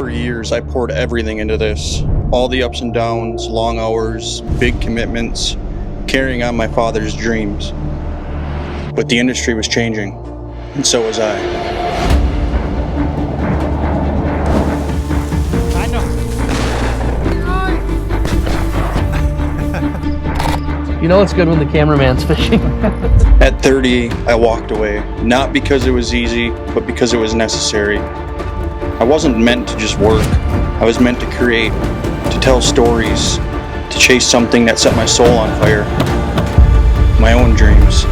For years, I poured everything into this. All the ups and downs, long hours, big commitments, carrying on my father's dreams. But the industry was changing, and so was I. I know. You know it's good when the cameraman's fishing. At 30, I walked away, not because it was easy, but because it was necessary. I wasn't meant to just work. I was meant to create, to tell stories, to chase something that set my soul on fire. My own dreams.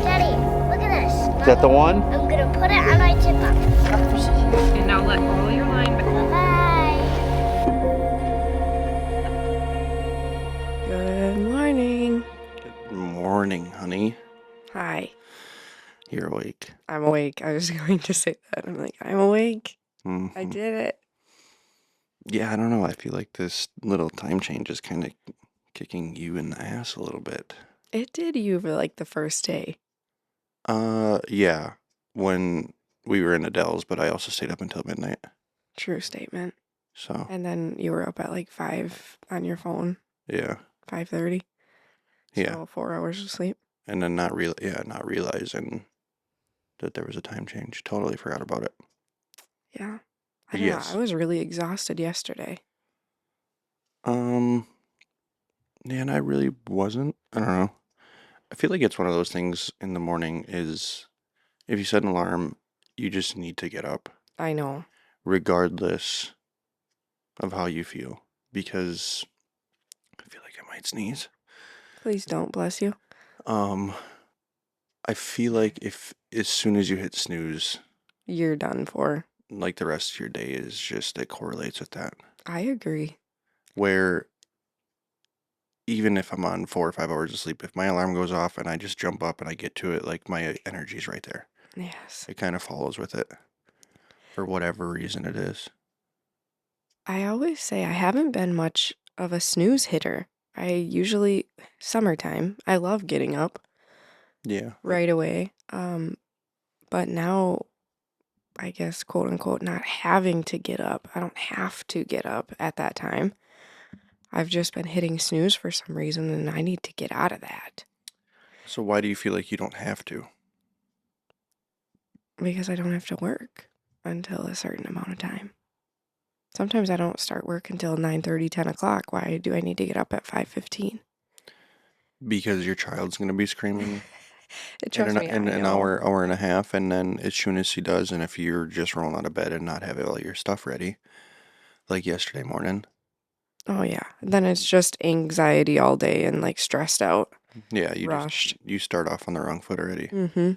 Daddy, look at this. Is that the one? I'm gonna put it on my tip box. And now let all your line back. Bye. Good morning. Good morning, honey. Hi. You're awake. I'm awake. I was going to say that. I'm like, I'm awake. Mhm. I did it. Yeah, I don't know. I feel like this little time change is kind of kicking you in the ass a little bit. It did you for like the first day. Yeah, when we were in Adele's, but I also stayed up until midnight. True statement. So, And then you were up at like 5 on your phone, yeah, 5:30. yeah. So 4 hours of sleep. And then not realizing that there was a time change. Totally forgot about it. Yeah. I don't know. Yes. I was really exhausted yesterday. Yeah, and I really wasn't. I don't know. I feel like it's one of those things in the morning is if you set an alarm, you just need to get up, I know. regardless of how you feel. Because I feel like I might sneeze. Please don't, bless you. I feel like if as soon as you hit snooze, You're done for. like the rest of your day is just, it correlates with that. I agree. Where even if I'm on 4 or 5 hours of sleep, if my alarm goes off and I just jump up and I get to it, like my energy's right there. Yes. It kind of follows with it for whatever reason it is. I always say I haven't been much of a snooze hitter. I usually, summertime, I love getting up Yeah. right away. But now, I guess, quote unquote, not having to get up. I don't have to get up at that time. I've just been hitting snooze for some reason, and I need to get out of that So why do you feel like you don't have to? because I don't have to work until a certain amount of time. Sometimes I don't start work until 9:30, 10 o'clock. Why do I need to get up at 5:15? Because your child's going to be screaming Trust me, in I an know. hour and a half, and then as soon as she does, and if you're just rolling out of bed and not having all your stuff ready, like yesterday morning. Oh yeah. Then it's just anxiety all day and like stressed out. Yeah, Rushed. you start off on the wrong foot already. Mm-hmm.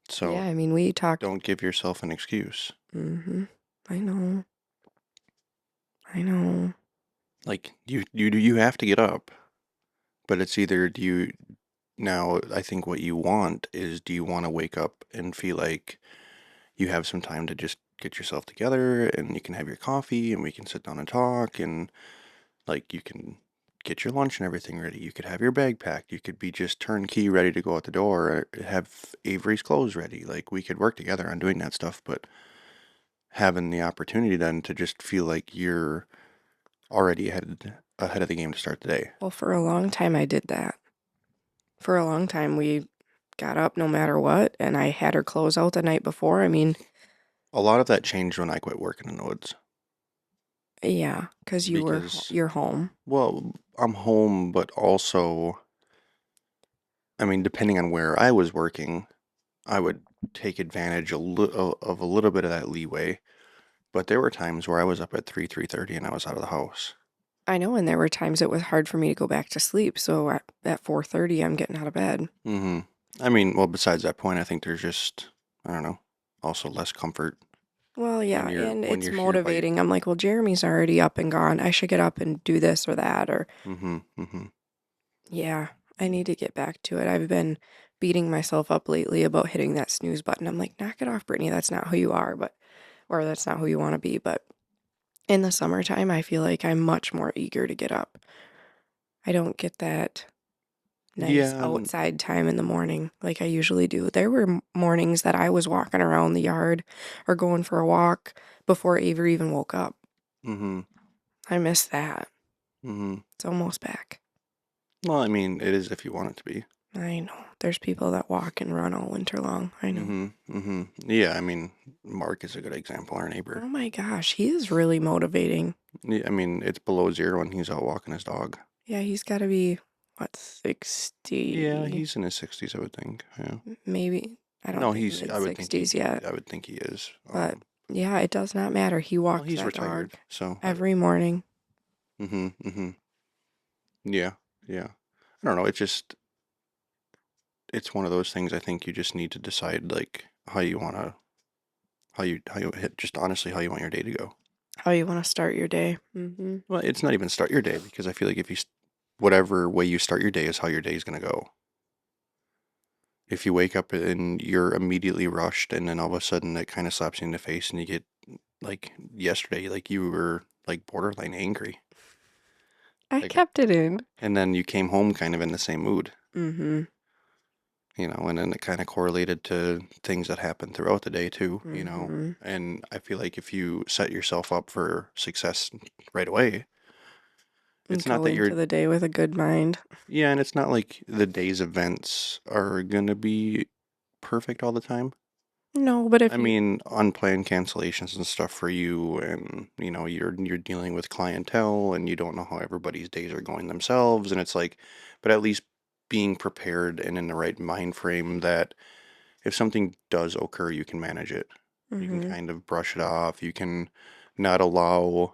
So Yeah, I mean we talked. don't give yourself an excuse. Mm-hmm. I know. Like you have to get up, but it's either now I think what you want is, do you want to wake up and feel like you have some time to just get yourself together and you can have your coffee and we can sit down and talk, and like you can get your lunch and everything ready. You could have your bag packed. You could be just turnkey ready to go out the door, have Avery's clothes ready. Like we could work together on doing that stuff, but having the opportunity then to just feel like you're already ahead of the game to start the day. Well, for a long time I did that. For a long time we got up no matter what, and I had her clothes out the night before. I mean, A lot of that changed when I quit working in the woods. yeah, because you're home. Well, I'm home, but also, I mean, depending on where I was working, I would take advantage of a little bit of that leeway. But there were times where I was up at 3:30, and I was out of the house. I know, and there were times it was hard for me to go back to sleep, so at 4:30 I'm getting out of bed. Mm-hmm. I mean, well, besides that point, I think there's just, I don't know, also less comfort. Well, yeah, you're- and when it's you're here by- motivating. I'm like, well, Jeremy's already up and gone. I should get up and do this or that, or Mm-hmm. Mm-hmm. yeah, I need to get back to it. I've been beating myself up lately about hitting that snooze button. I'm like, knock it off, Brittany. That's not who you are, or that's not who you want to be. But in the summertime, I feel like I'm much more eager to get up. I don't get that nice Yeah, outside time in the morning like I usually do. There were mornings that I was walking around the yard or going for a walk before Avery even woke up. mm-hmm, I miss that. mm-hmm. It's almost back. Well, I mean, it is if you want it to be. I know. There's people that walk and run all winter long. I know. Mm-hmm, mm-hmm. Yeah, I mean, Mark is a good example, our neighbor. Oh my gosh, he is really motivating. Yeah, I mean, it's below zero when he's out walking his dog. Yeah, he's got to be, what, Yeah, 60? he's in his 60s, I would think. Yeah. Maybe. I don't No, think he's. mid I would think he. 60s yet. I would think he is. But yeah, it does not matter. He Well, walks he's that dog retired, so. every morning. Mm-hmm. Mm-hmm. Yeah. Yeah. I don't know. It's one of those things. I think you just need to decide like how you want to, how you hit, just honestly how you want your day to go. How you want to start your day. Mm-hmm. Well, it's not even start your day because I feel like if whatever way you start your day is how your day is gonna go. If you wake up and you're immediately rushed and then all of a sudden it kind of slaps you in the face and you get like yesterday, like you were like borderline angry. I Like, kept it in. and then you came home kind of in the same mood, Mm-hmm. and then it kind of correlated to things that happened throughout the day too. Mm-hmm. And I feel like if you set yourself up for success right away, And it's not go that into you're, the day with a good mind. yeah, and it's not like the day's events are gonna be perfect all the time. No, but I if you, mean, unplanned cancellations and stuff for you, and you're dealing with clientele, and you don't know how everybody's days are going themselves, and it's like, but at least being prepared and in the right mind frame that if something does occur, you can manage it. You can mm-hmm. kind of brush it off. You can not allow,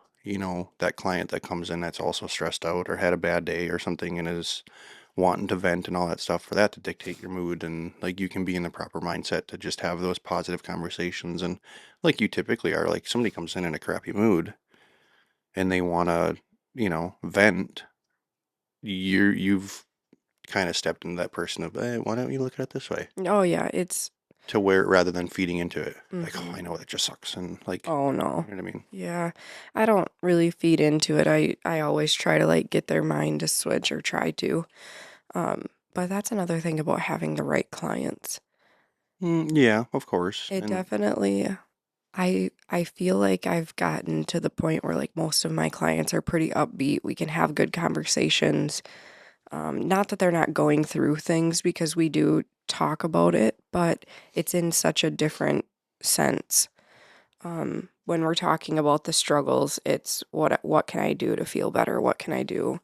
that client that comes in that's also stressed out or had a bad day or something and is wanting to vent and all that stuff for that to dictate your mood, and like you can be in the proper mindset to just have those positive conversations, and like you typically are, like somebody comes in a crappy mood and they want to vent, you've kind of stepped into that person of, hey, why don't you look at it this way, Oh yeah, it's, to where rather than feeding into it like, oh, mm-hmm. I know that just sucks, and like, Oh no. you know what I mean. Yeah. I don't really feed into it. I always try to like get their mind to switch or try to. But that's another thing about having the right clients. Yeah, of course. It And definitely I feel like I've gotten to the point where like most of my clients are pretty upbeat. We can have good conversations. Not that they're not going through things because we do talk about it, but it's in such a different sense. When we're talking about the struggles, it's what can I do to feel better? What can I do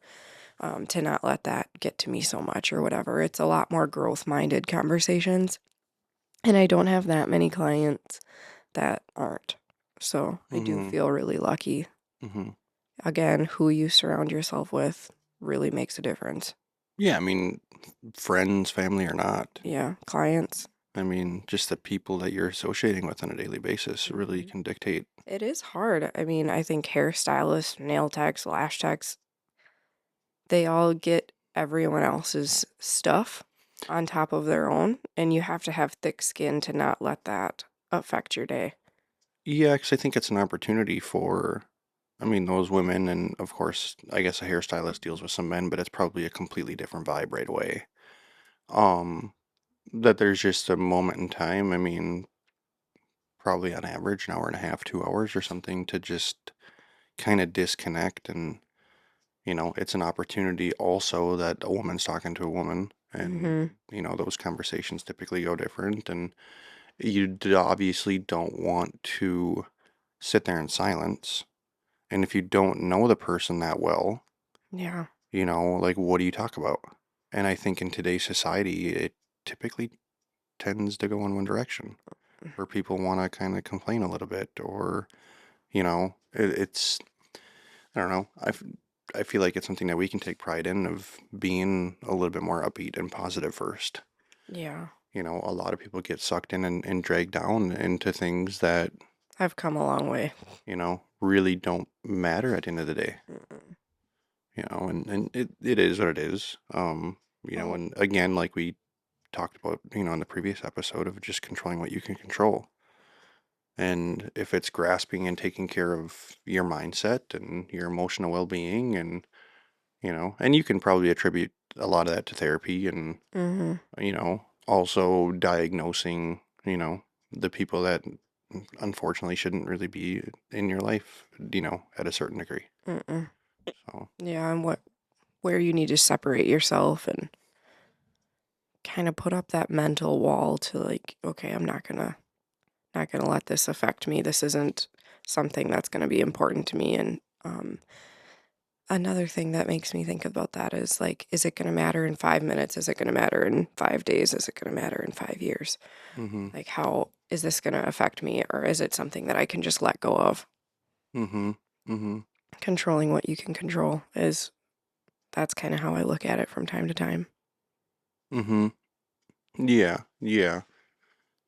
to not let that get to me so much or whatever? It's a lot more growth-minded conversations, and I don't have that many clients that aren't. So I do mm-hmm, feel really lucky. mm-hmm. Again, who you surround yourself with really makes a difference. Yeah, I mean, friends, family or not, Yeah, clients. I mean, just the people that you're associating with on a daily basis really Mhm. can dictate. It is hard. I mean, I think hairstylists, nail techs, lash techs, they all get everyone else's stuff on top of their own, and you have to have thick skin to not let that affect your day. Yeah, because I think it's an opportunity for, I mean, those women, and of course, I guess a hairstylist deals with some men, but it's probably a completely different vibe right away. Um, that there's just a moment in time, I mean, probably on average, an hour and a half, 2 hours or something to just kind of disconnect. And, it's an opportunity also that a woman's talking to a woman, and, Mm-hmm. those conversations typically go different. And obviously don't want to sit there in silence. And if you don't know the person that well, Yeah. like what do you talk about? And I think in today's society, it typically tends to go in one direction where people want to kind of complain a little bit, or, it's, I don't know. I feel like it's something that we can take pride in, of being a little bit more upbeat and positive first. Yeah. A lot of people get sucked in and dragged down into things that, I've come a long way. really don't matter at the end of the day. Mm-mm. And it is what it is. Well, And again, like we talked about, in the previous episode, of just controlling what you can control. And if it's grasping and taking care of your mindset and your emotional well-being, and and you can probably attribute a lot of that to therapy and, Mhm. also diagnosing, the people that unfortunately shouldn't really be in your life, at a certain degree. Mm-mm. So, Yeah, and where you need to separate yourself and kind of put up that mental wall to like, okay, I'm not gonna let this affect me. This isn't something that's gonna be important to me. And another thing that makes me think about that is like, is it gonna matter in 5 minutes? Is it gonna matter in 5 days? Is it gonna matter in 5 years? mm-hmm, Like, how is this gonna affect me, or is it something that I can just let go of? mm-hmm, mm-hmm, Controlling what you can control is that's kind of how I look at it from time to time. mm-hmm. Yeah, yeah,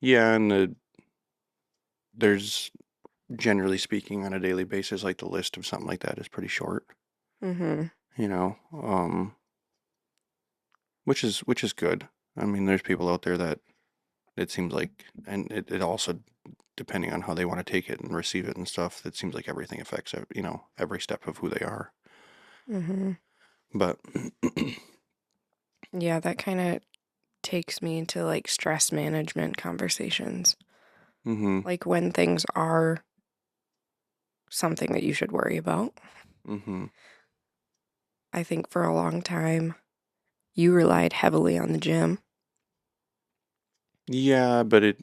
yeah, and there's generally speaking on a daily basis, like the list of something like that is pretty short, Mm-hmm. you know, um, which is good. I mean, there's people out there that it seems like, and it also depending on how they want to take it and receive it and stuff, it seems like everything affects every step of who they are. Mm-hmm. But Yeah, that kind of takes me into like stress management conversations. mm-hmm, Like when things are something that you should worry about. mm-hmm, I think for a long time, you relied heavily on the gym. yeah, but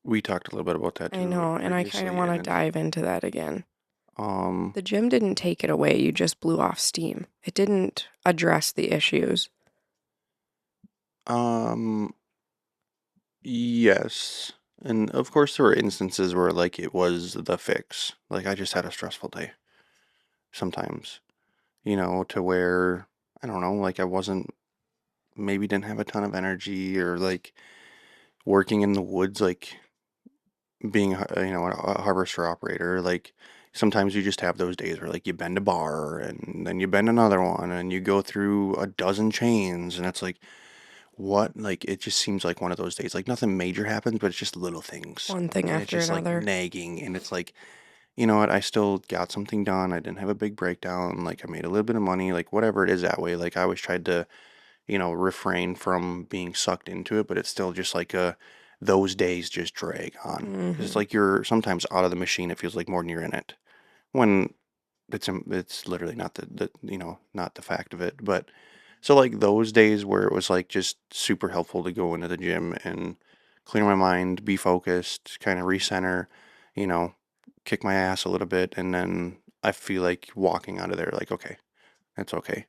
we talked a little bit about that I too know, and I kind of previously, want and to it's dive into that again. um The gym didn't take it away, you just blew off steam. It didn't address the issues. um yes, and of course there were instances where like it was the fix. Like I just had a stressful day sometimes, to where I don't know, like I wasn't maybe didn't have a ton of energy or like working in the woods, like being a harvester operator, like sometimes you just have those days where like you bend a bar and then you bend another one and you go through a dozen chains and it's like what, like it just seems like one of those days, like nothing major happens, but it's just little things One thing and it's after just like another. nagging and it's like, you know what, I still got something done, I didn't have a big breakdown, like I made a little bit of money, like whatever it is that way, like I always tried to refrain from being sucked into it, but it's still just like those days just drag on. 'Cause it's Mm-hmm. like you're sometimes out of the machine, it feels like more than you're in it. When it's literally not not the fact of it. But so like those days where it was like just super helpful to go into the gym and clear my mind, be focused, kind of recenter, you know, kick my ass a little bit, and then I feel like walking out of there like, okay, that's okay.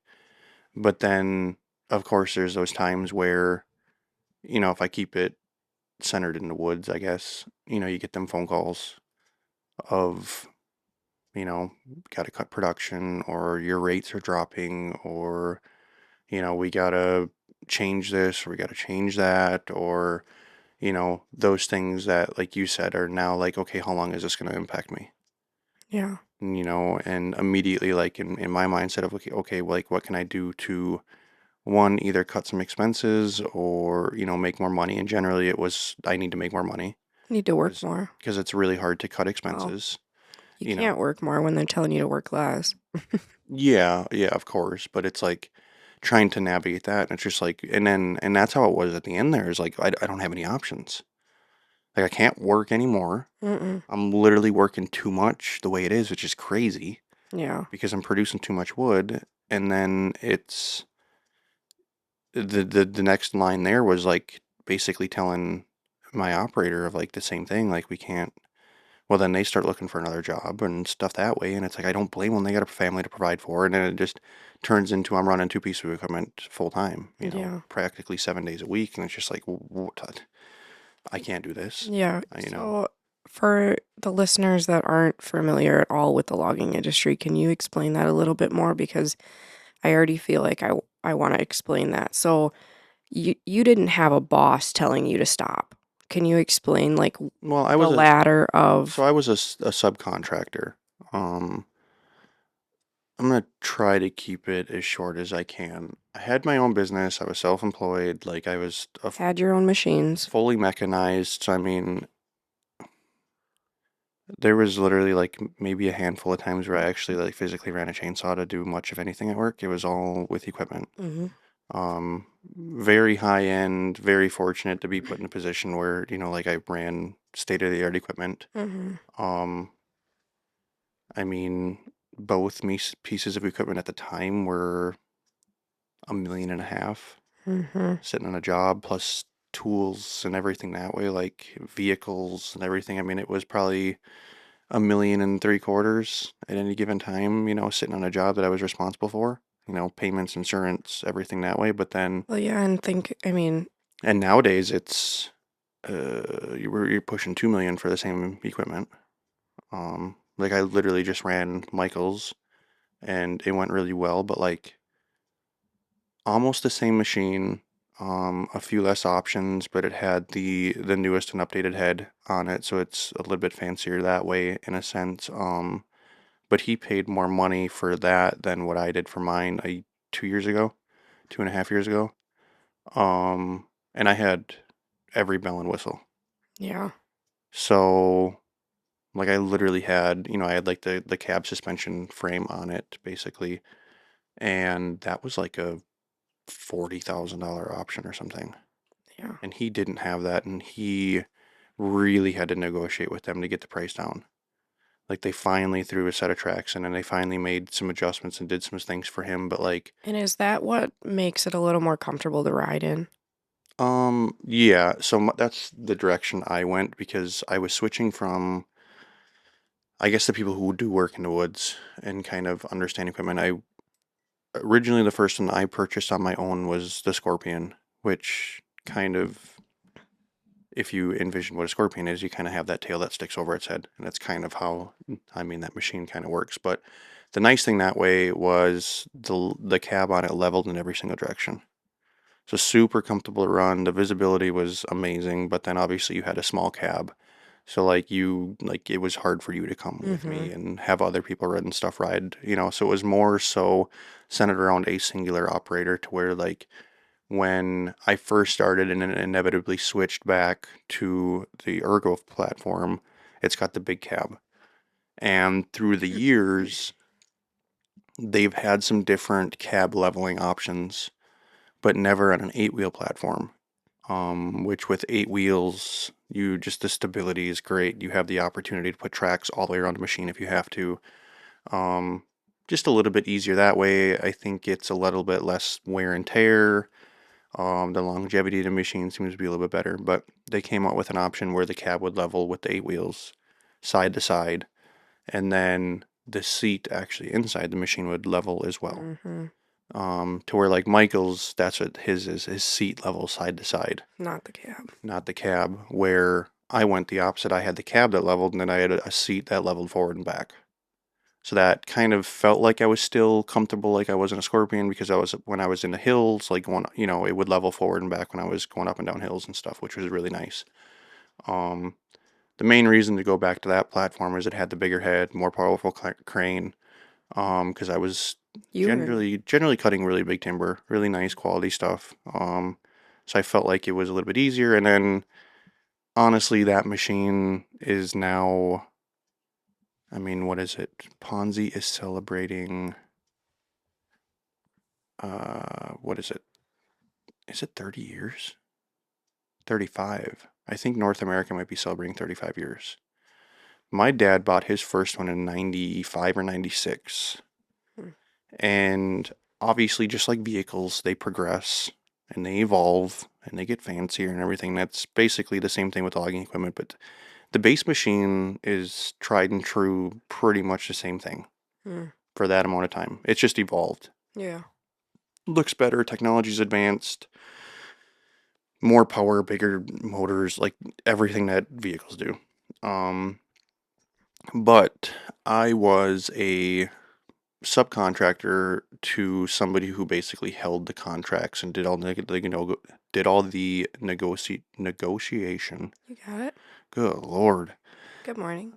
But then, of course, there's those times where, if I keep it centered in the woods, I guess, you get them phone calls of, got to cut production or your rates are dropping or, we got to change this or we got to change that or, those things that, like you said, are now like, okay, how long is this going to impact me? Yeah. And immediately, like in my mindset of, okay, like what can I do to one, either cut some expenses or, make more money. And generally it was, I need to make more money Need to work because more. it's really hard to cut Well, expenses, you you know. can't work more when they're telling you to work less. Yeah, yeah, of course. But it's like trying to navigate that. And it's just like, and that's how it was at the end there is like, I don't have any options. Like I can't work anymore. Mm-mm. I'm literally working too much the way it is, which is crazy Yeah. because I'm producing too much wood. And then it's, the next line there was like basically telling my operator of like the same thing, like we can't. Well, then they start looking for another job and stuff that way, and it's like I don't blame them. They got a family to provide for, and then it just turns into I'm running two pieces of equipment full time, Yeah. practically 7 days a week, and it's just like I can't do this, Yeah. you know. So, for the listeners that aren't familiar at all with the logging industry, can you explain that a little bit more? Because I already feel like I want to explain that. So, you didn't have a boss telling you to stop. Can you explain like Well, the ladder of I was a subcontractor. Um, I'm gonna try to keep it as short as I can. I had my own business. I was self-employed. Like I was had your own machines? fully mechanized. So I mean, there was literally like maybe a handful of times where I actually like physically ran a chainsaw to do much of anything at work. It was all with equipment. Mm-hmm. Very high end, very fortunate to be put in a position where, like I ran state-of-the-art equipment. Mm-hmm. Um, I mean, both pieces of equipment at the time were 1.5 million Mm-hmm. sitting on a job, plus tools and everything that way, like vehicles and everything. I mean, it was probably 1.75 million at any given time, sitting on a job that I was responsible for, payments, insurance, everything that way. But then, Well, yeah, and nowadays it's, you're pushing 2 million for the same equipment. Like I literally just ran Michael's and it went really well, but like almost the same machine, a few less options, but it had the newest and updated head on it, so it's a little bit fancier that way in a sense. But he paid more money for that than what I did for mine 2 years ago, 2.5 years ago. And I had every bell and whistle. yeah. So like I literally had, I had like the cab suspension frame on it basically, and that was like a $40,000 option or something. Yeah. And he didn't have that, and he really had to negotiate with them to get the price down. Like they finally threw a set of tracks in, and they finally made some adjustments and did some things for him. But like, And is that what makes it a little more comfortable to ride in? yeah. So that's the direction I went because I was switching from, I guess, the people who do work in the woods and kind of understand equipment. I originally the first one I purchased on my own was the Scorpion, which kind of, if you envision what a scorpion is, you kind of have that tail that sticks over its head, and that's kind of how, I mean, that machine kind of works. But the nice thing that way was the cab on it leveled in every single direction, so super comfortable to run. The visibility was amazing, but then obviously you had a small cab, so like it was hard for you to come with Mm-hmm. me and have other people ride stuff ride, so it was more so centered around a singular operator to where like when I first started and then inevitably switched back to the Ergo platform, it's got the big cab. And through the years, they've had some different cab leveling options, but never on an eight-wheel platform. Which with 8 wheels, the stability is great. You have the opportunity to put tracks all the way around the machine if you have to. Um, just a little bit easier that way. I think it's a little bit less wear and tear. The longevity of the machine seems to be a little bit better, but they came out with an option where the cab would level with the 8 wheels side to side, and then the seat actually inside the machine would level as well. Mm-hmm. To where like Michael's, that's what his seat levels side to side, Not the cab. not the cab. Where I went the opposite, I had the cab that leveled, and then I had a seat that leveled forward and back. So that kind of felt like I was still comfortable, like I was in a Scorpion, because I was when I was in the hills, like going, it would level forward and back when I was going up and down hills and stuff, which was really nice. Um, the main reason to go back to that platform is it had the bigger head, more powerful crane. Because I was You were. generally cutting really big timber, really nice quality stuff. So I felt like it was a little bit easier. And then honestly, that machine is now, I mean, what is it? Ponzi is celebrating, what is it? Is it 30 years? 35. I think North America might be celebrating 35 years. My dad bought his first one in 95 or 96. Hmm. And obviously, just like vehicles, they progress and they evolve and they get fancier and everything. That's basically the same thing with logging equipment, but the base machine is tried and true, pretty much the same thing Mm. for that amount of time. It's just evolved. Yeah. Looks better, technology's advanced, more power, bigger motors, like everything that vehicles do. But I was a subcontractor to somebody who basically held the contracts and did all the negotiation. You got it. Good Lord. Good morning.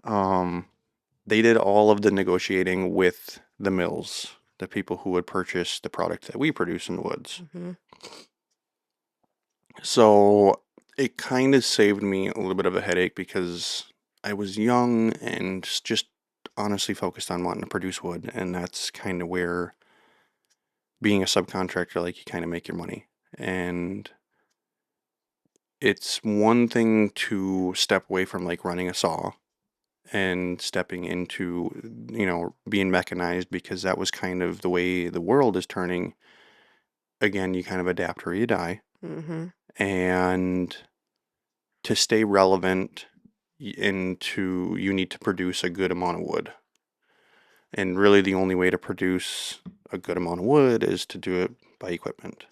They did all of the negotiating with the mills, the people who would purchase the product that we produce in the woods. Mm-hmm. So it kind of saved me a little bit of a headache because I was young and just honestly focused on wanting to produce wood, and that's kind of where being a subcontractor, like you kind of make your money. And it's one thing to step away from like running a saw and stepping into, being mechanized because that was kind of the way the world is turning. Again, you kind of adapt or you die. Mm-hmm. And to stay relevant you need to produce a good amount of wood. And really the only way to produce a good amount of wood is to do it by equipment.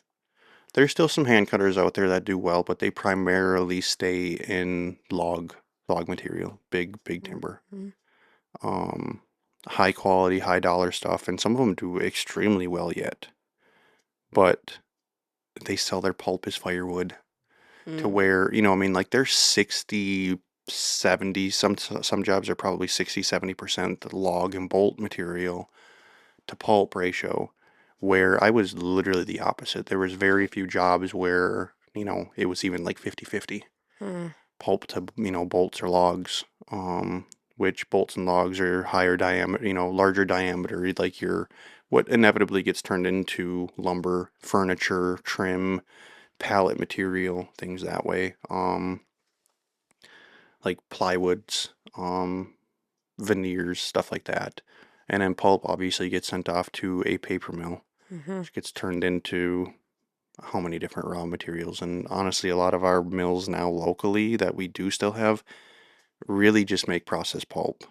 There's still some hand cutters out there that do well, but they primarily stay in log material, big timber. Mm-hmm. Um, High quality, high dollar stuff, and some of them do extremely well yet. But they sell their pulp as firewood to Mm. where, I mean, like they're 60, 70, some jobs are probably 60, 70% log and bolt material to pulp ratio, where I was literally the opposite. There was very few jobs where, it was even like 50-50 Mm. pulp to, bolts or logs, which bolts and logs are higher diameter, larger diameter, like what inevitably gets turned into lumber, furniture, trim, pallet material, things that way. Like plywoods, veneers, stuff like that. And then pulp obviously gets sent off to a paper mill, Mm-hmm. which gets turned into how many different raw materials. And honestly, a lot of our mills now locally that we do still have really just make processed pulp,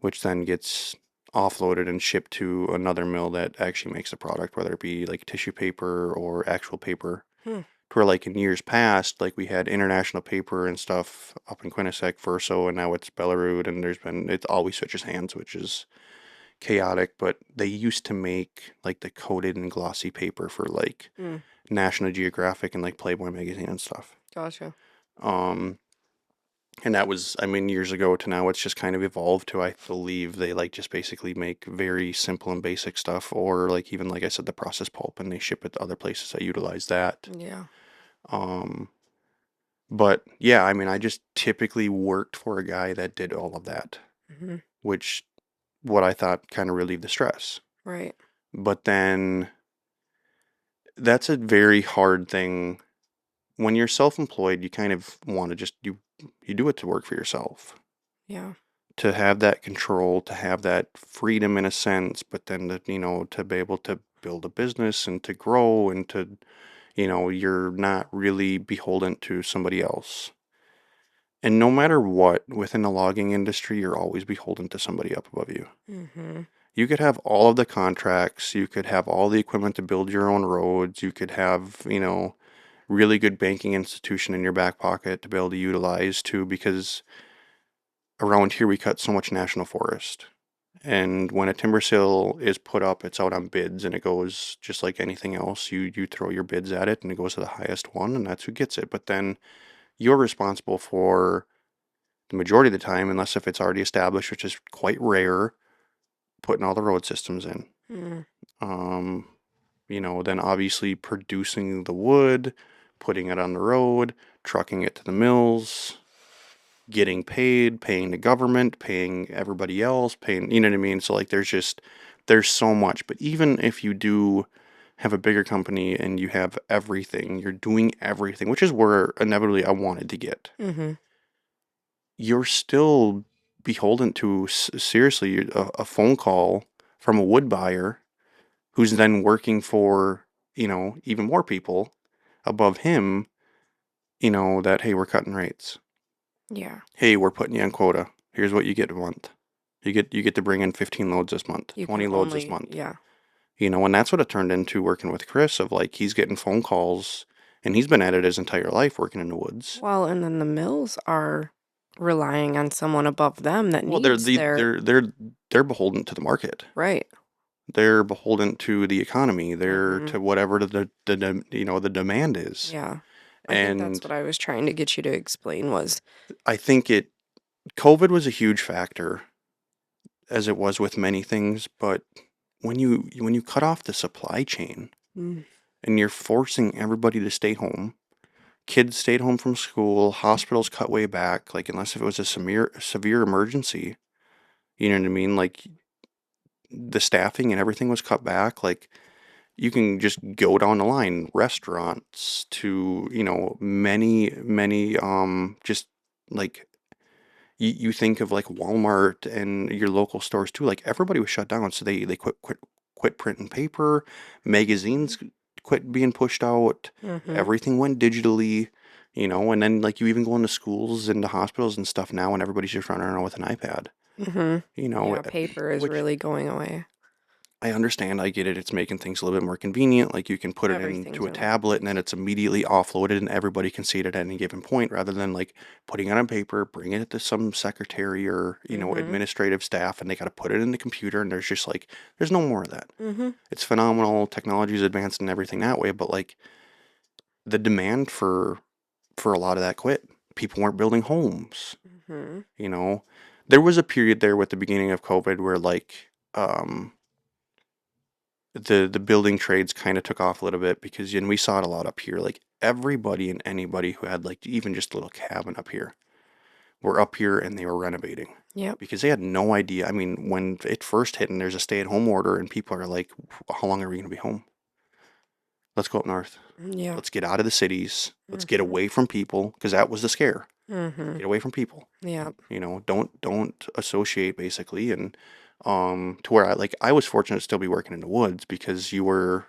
which then gets offloaded and shipped to another mill that actually makes the product, whether it be like tissue paper or actual paper. Hmm. To where like in years past, like we had International Paper and stuff up in Quinnipiac, Verso, and now it's Belarus, and it always switches hands, which is chaotic. But they used to make like the coated and glossy paper for like Mm. National Geographic and like Playboy magazine and stuff. Gotcha. Um, and that was, I mean, years ago to now, it's just kind of evolved to, I believe they like just basically make very simple and basic stuff, or like even like I said, the process pulp, and they ship it to other places that utilize that. Yeah. Um, but yeah, I mean, I just typically worked for a guy that did all of that, Mm-hmm. which what I thought kind of relieved the stress. Right. But then that's a very hard thing. When you're self-employed, you kind of want to just you do it to work for yourself. Yeah. To have that control, to have that freedom in a sense, but then to be able to build a business and to grow and to, you're not really beholden to somebody else. And no matter what, within the logging industry, you're always beholden to somebody up above you. Mm-hmm. You could have all of the contracts, you could have all the equipment to build your own roads, you could have, really good banking institution in your back pocket to be able to utilize too, because around here we cut so much national forest. And when a timber sale is put up, it's out on bids, and it goes just like anything else. You throw your bids at it, and it goes to the highest one, and that's who gets it. But then you're responsible for the majority of the time, unless if it's already established, which is quite rare, putting all the road systems in. Mm. Um, then obviously producing the wood, putting it on the road, trucking it to the mills, getting paid, paying the government, paying everybody else, paying, you know what I mean? So like there's so much. But even if you do have a bigger company and you have everything, you're doing everything, which is where inevitably I wanted to get. Mm-hmm. You're still beholden to seriously a phone call from a wood buyer who's then working for, even more people above him, that, hey, we're cutting rates. Yeah. Hey, we're putting you on quota. Here's what you get a month. You get to bring in 15 loads this month, You 20 can loads this only, month. yeah. And that's what it turned into working with Chris of like he's getting phone calls and he's been at it his entire life working in the woods. Well, and then the mills are relying on someone above them that Well, they're needs the their they're beholden to the market. right. They're beholden to the economy. They're Mm-hmm. to whatever the demand is. Yeah. I think that's And what I was trying to get you to explain was I think COVID was a huge factor, as it was with many things, but when you cut off the supply chain mm, and you're forcing everybody to stay home, kids stayed home from school, hospitals cut way back, like unless if it was a severe emergency, you know what I mean? Like the staffing and everything was cut back. Like you can just go down the line, restaurants to, many, just like you think of like Walmart and your local stores too, like everybody was shut down. So they quit printing paper, magazines quit being pushed out, Mm-hmm. everything went digitally, and then like you even go into schools and to hospitals and stuff now and everybody's just running around with an iPad, Mm-hmm. you know, Yeah, paper is which really going away. I understand, I get it. It's making things a little bit more convenient. Like you can put it into Everything's a more tablet and then it's immediately offloaded and everybody can see it at any given point rather than like putting it on paper, bringing it to some secretary or, Mm-hmm. administrative staff and they got to put it in the computer and there's just like, there's no more of that. Mm-hmm. It's phenomenal. Technology's advanced and everything that way, but like the demand for a lot of that quit. People weren't building homes, Mm-hmm. you know. There was a period there with the beginning of COVID where like, the building trades kind of took off a little bit because and we saw it a lot up here. Like everybody and anybody who had like even just a little cabin up here were up here and they were renovating Yep. because they had no idea. I mean, when it first hit and there's a stay-at-home order and people are like, "How long are we going to be home? Let's go up north. Yeah. Let's get out of the cities. Let's get Mm-hmm. away from people," because that was the scare. Mm-hmm. Get away from people. Yep. Don't associate basically and to where I was fortunate to still be working in the woods because I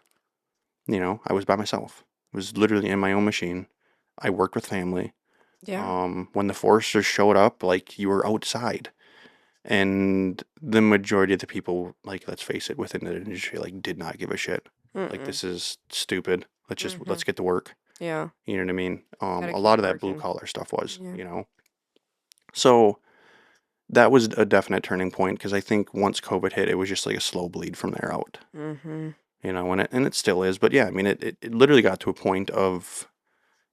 was by myself. I was literally in my own machine. I worked with family. Yeah. When the foresters showed up, like you were outside. And the majority of the people, like let's face it, within the industry, like did not give a shit. Like Mm-mm. this is stupid. Mm-hmm. Let's get to work. Yeah. You know what I mean? Gotta A lot keep of that blue working. collar stuff was, Yeah. So that was a definite turning point because I think once COVID hit, it was just like a slow bleed from there out. Mm-hmm. And it still is. But yeah, I mean, it literally got to a point of,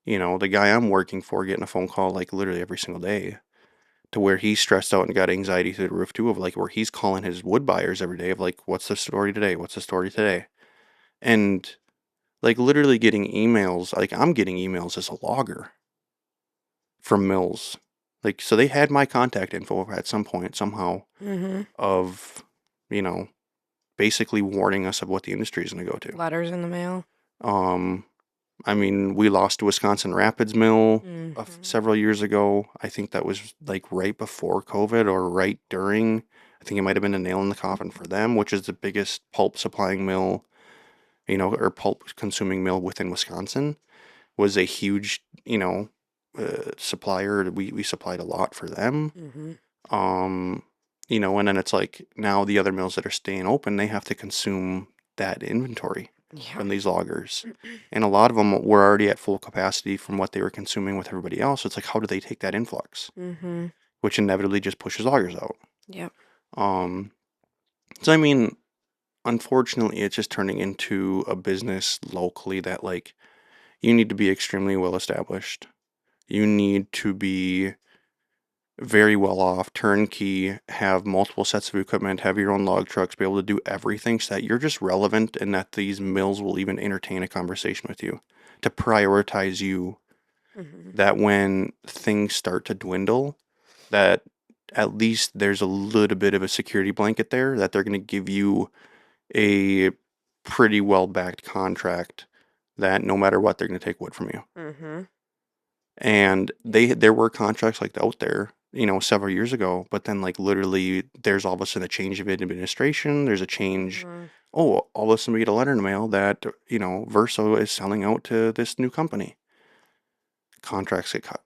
the guy I'm working for getting a phone call like literally every single day to where he's stressed out and got anxiety through the roof too of like where he's calling his wood buyers every day of like, what's the story today? What's the story today? And like literally getting emails, like I'm getting emails as a logger from mills. Like, so they had my contact info at some point somehow Mm-hmm. of, you know, basically warning us of what the industry is going to go to. Letters in the mail. Um, I mean, we lost to Wisconsin Rapids Mill Mm-hmm. several years ago. I think that was like right before COVID or right during. I think it might have been a nail in the coffin for them, which is the biggest pulp supplying mill, or pulp consuming mill within Wisconsin. Was a huge, supplier. We supplied a lot for them. Mm-hmm. Um, and then it's like now the other mills that are staying open, they have to consume that inventory Yeah. from these loggers. And a lot of them were already at full capacity from what they were consuming with everybody else. So it's like, how do they take that influx? Mm-hmm. Which inevitably just pushes loggers out. Yep. Um, so I mean, unfortunately, it's just turning into a business locally that like you need to be extremely well established. You need to be very well off, turnkey, have multiple sets of equipment, have your own log trucks, be able to do everything so that you're just relevant and that these mills will even entertain a conversation with you to prioritize you. Mm-hmm. That when things start to dwindle, that at least there's a little bit of a security blanket there that they're going to give you a pretty well backed contract that no matter what, they're going to take wood from you. Mm-hmm. And there were contracts like out there, several years ago, but then like literally there's all of a sudden a change of administration, there's a change. Mm-hmm. Oh, all of a sudden we get a letter in the mail that, Verso is selling out to this new company. Contracts get cut.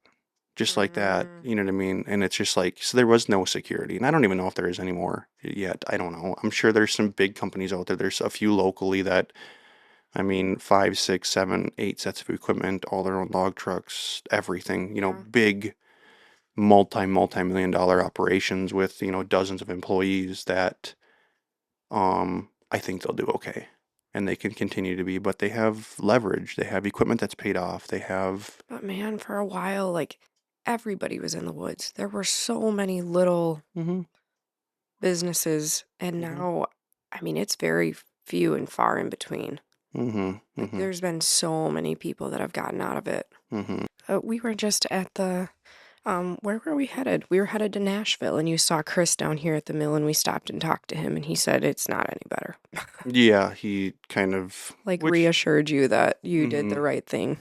Just like that, Mm-hmm. you know what I mean? And it's just like, so there was no security. And I don't even know if there is anymore yet. I don't know. I'm sure there's some big companies out there. There's a few locally that, I mean, 5, 6, 7, 8 sets of equipment, all their own log trucks, everything, Yeah. big multi-million dollar operations with, dozens of employees that I think they'll do okay. And they can continue to be, but they have leverage. They have equipment that's paid off. They have But man, for a while, like everybody was in the woods. There were so many little mm-hmm, businesses, and mm-hmm, now, I mean, it's very few and far in between. mm-hmm, Like, mm-hmm, there's been so many people that have gotten out of it. mm-hmm, We were just at the Where were we headed? We were headed to Nashville, and you saw Chris down here at the mill, and we stopped and talked to him, and he said it's not any better. Yeah, he kind of, Like which, reassured you that you did the mhm. right thing.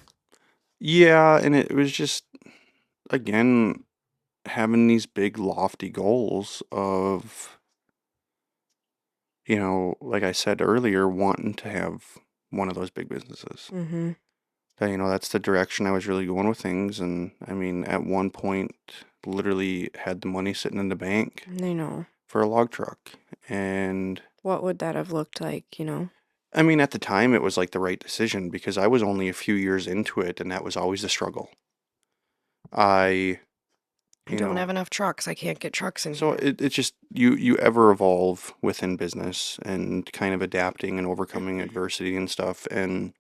Yeah, and it was just, again, having these big lofty goals of, like I said earlier, wanting to have one of those big businesses. Mm-hmm. That, that's the direction I was really going with things. And I mean, at one point, literally had the money sitting in the bank I know. for a log truck. And What would that have looked like, you know? I mean, at the time, it was like the right decision because I was only a few years into it, and that was always the struggle. I, I you don't know, have enough trucks. I can't get trucks in so here. it's just you ever evolve within business and kind of adapting and overcoming adversity and stuff, and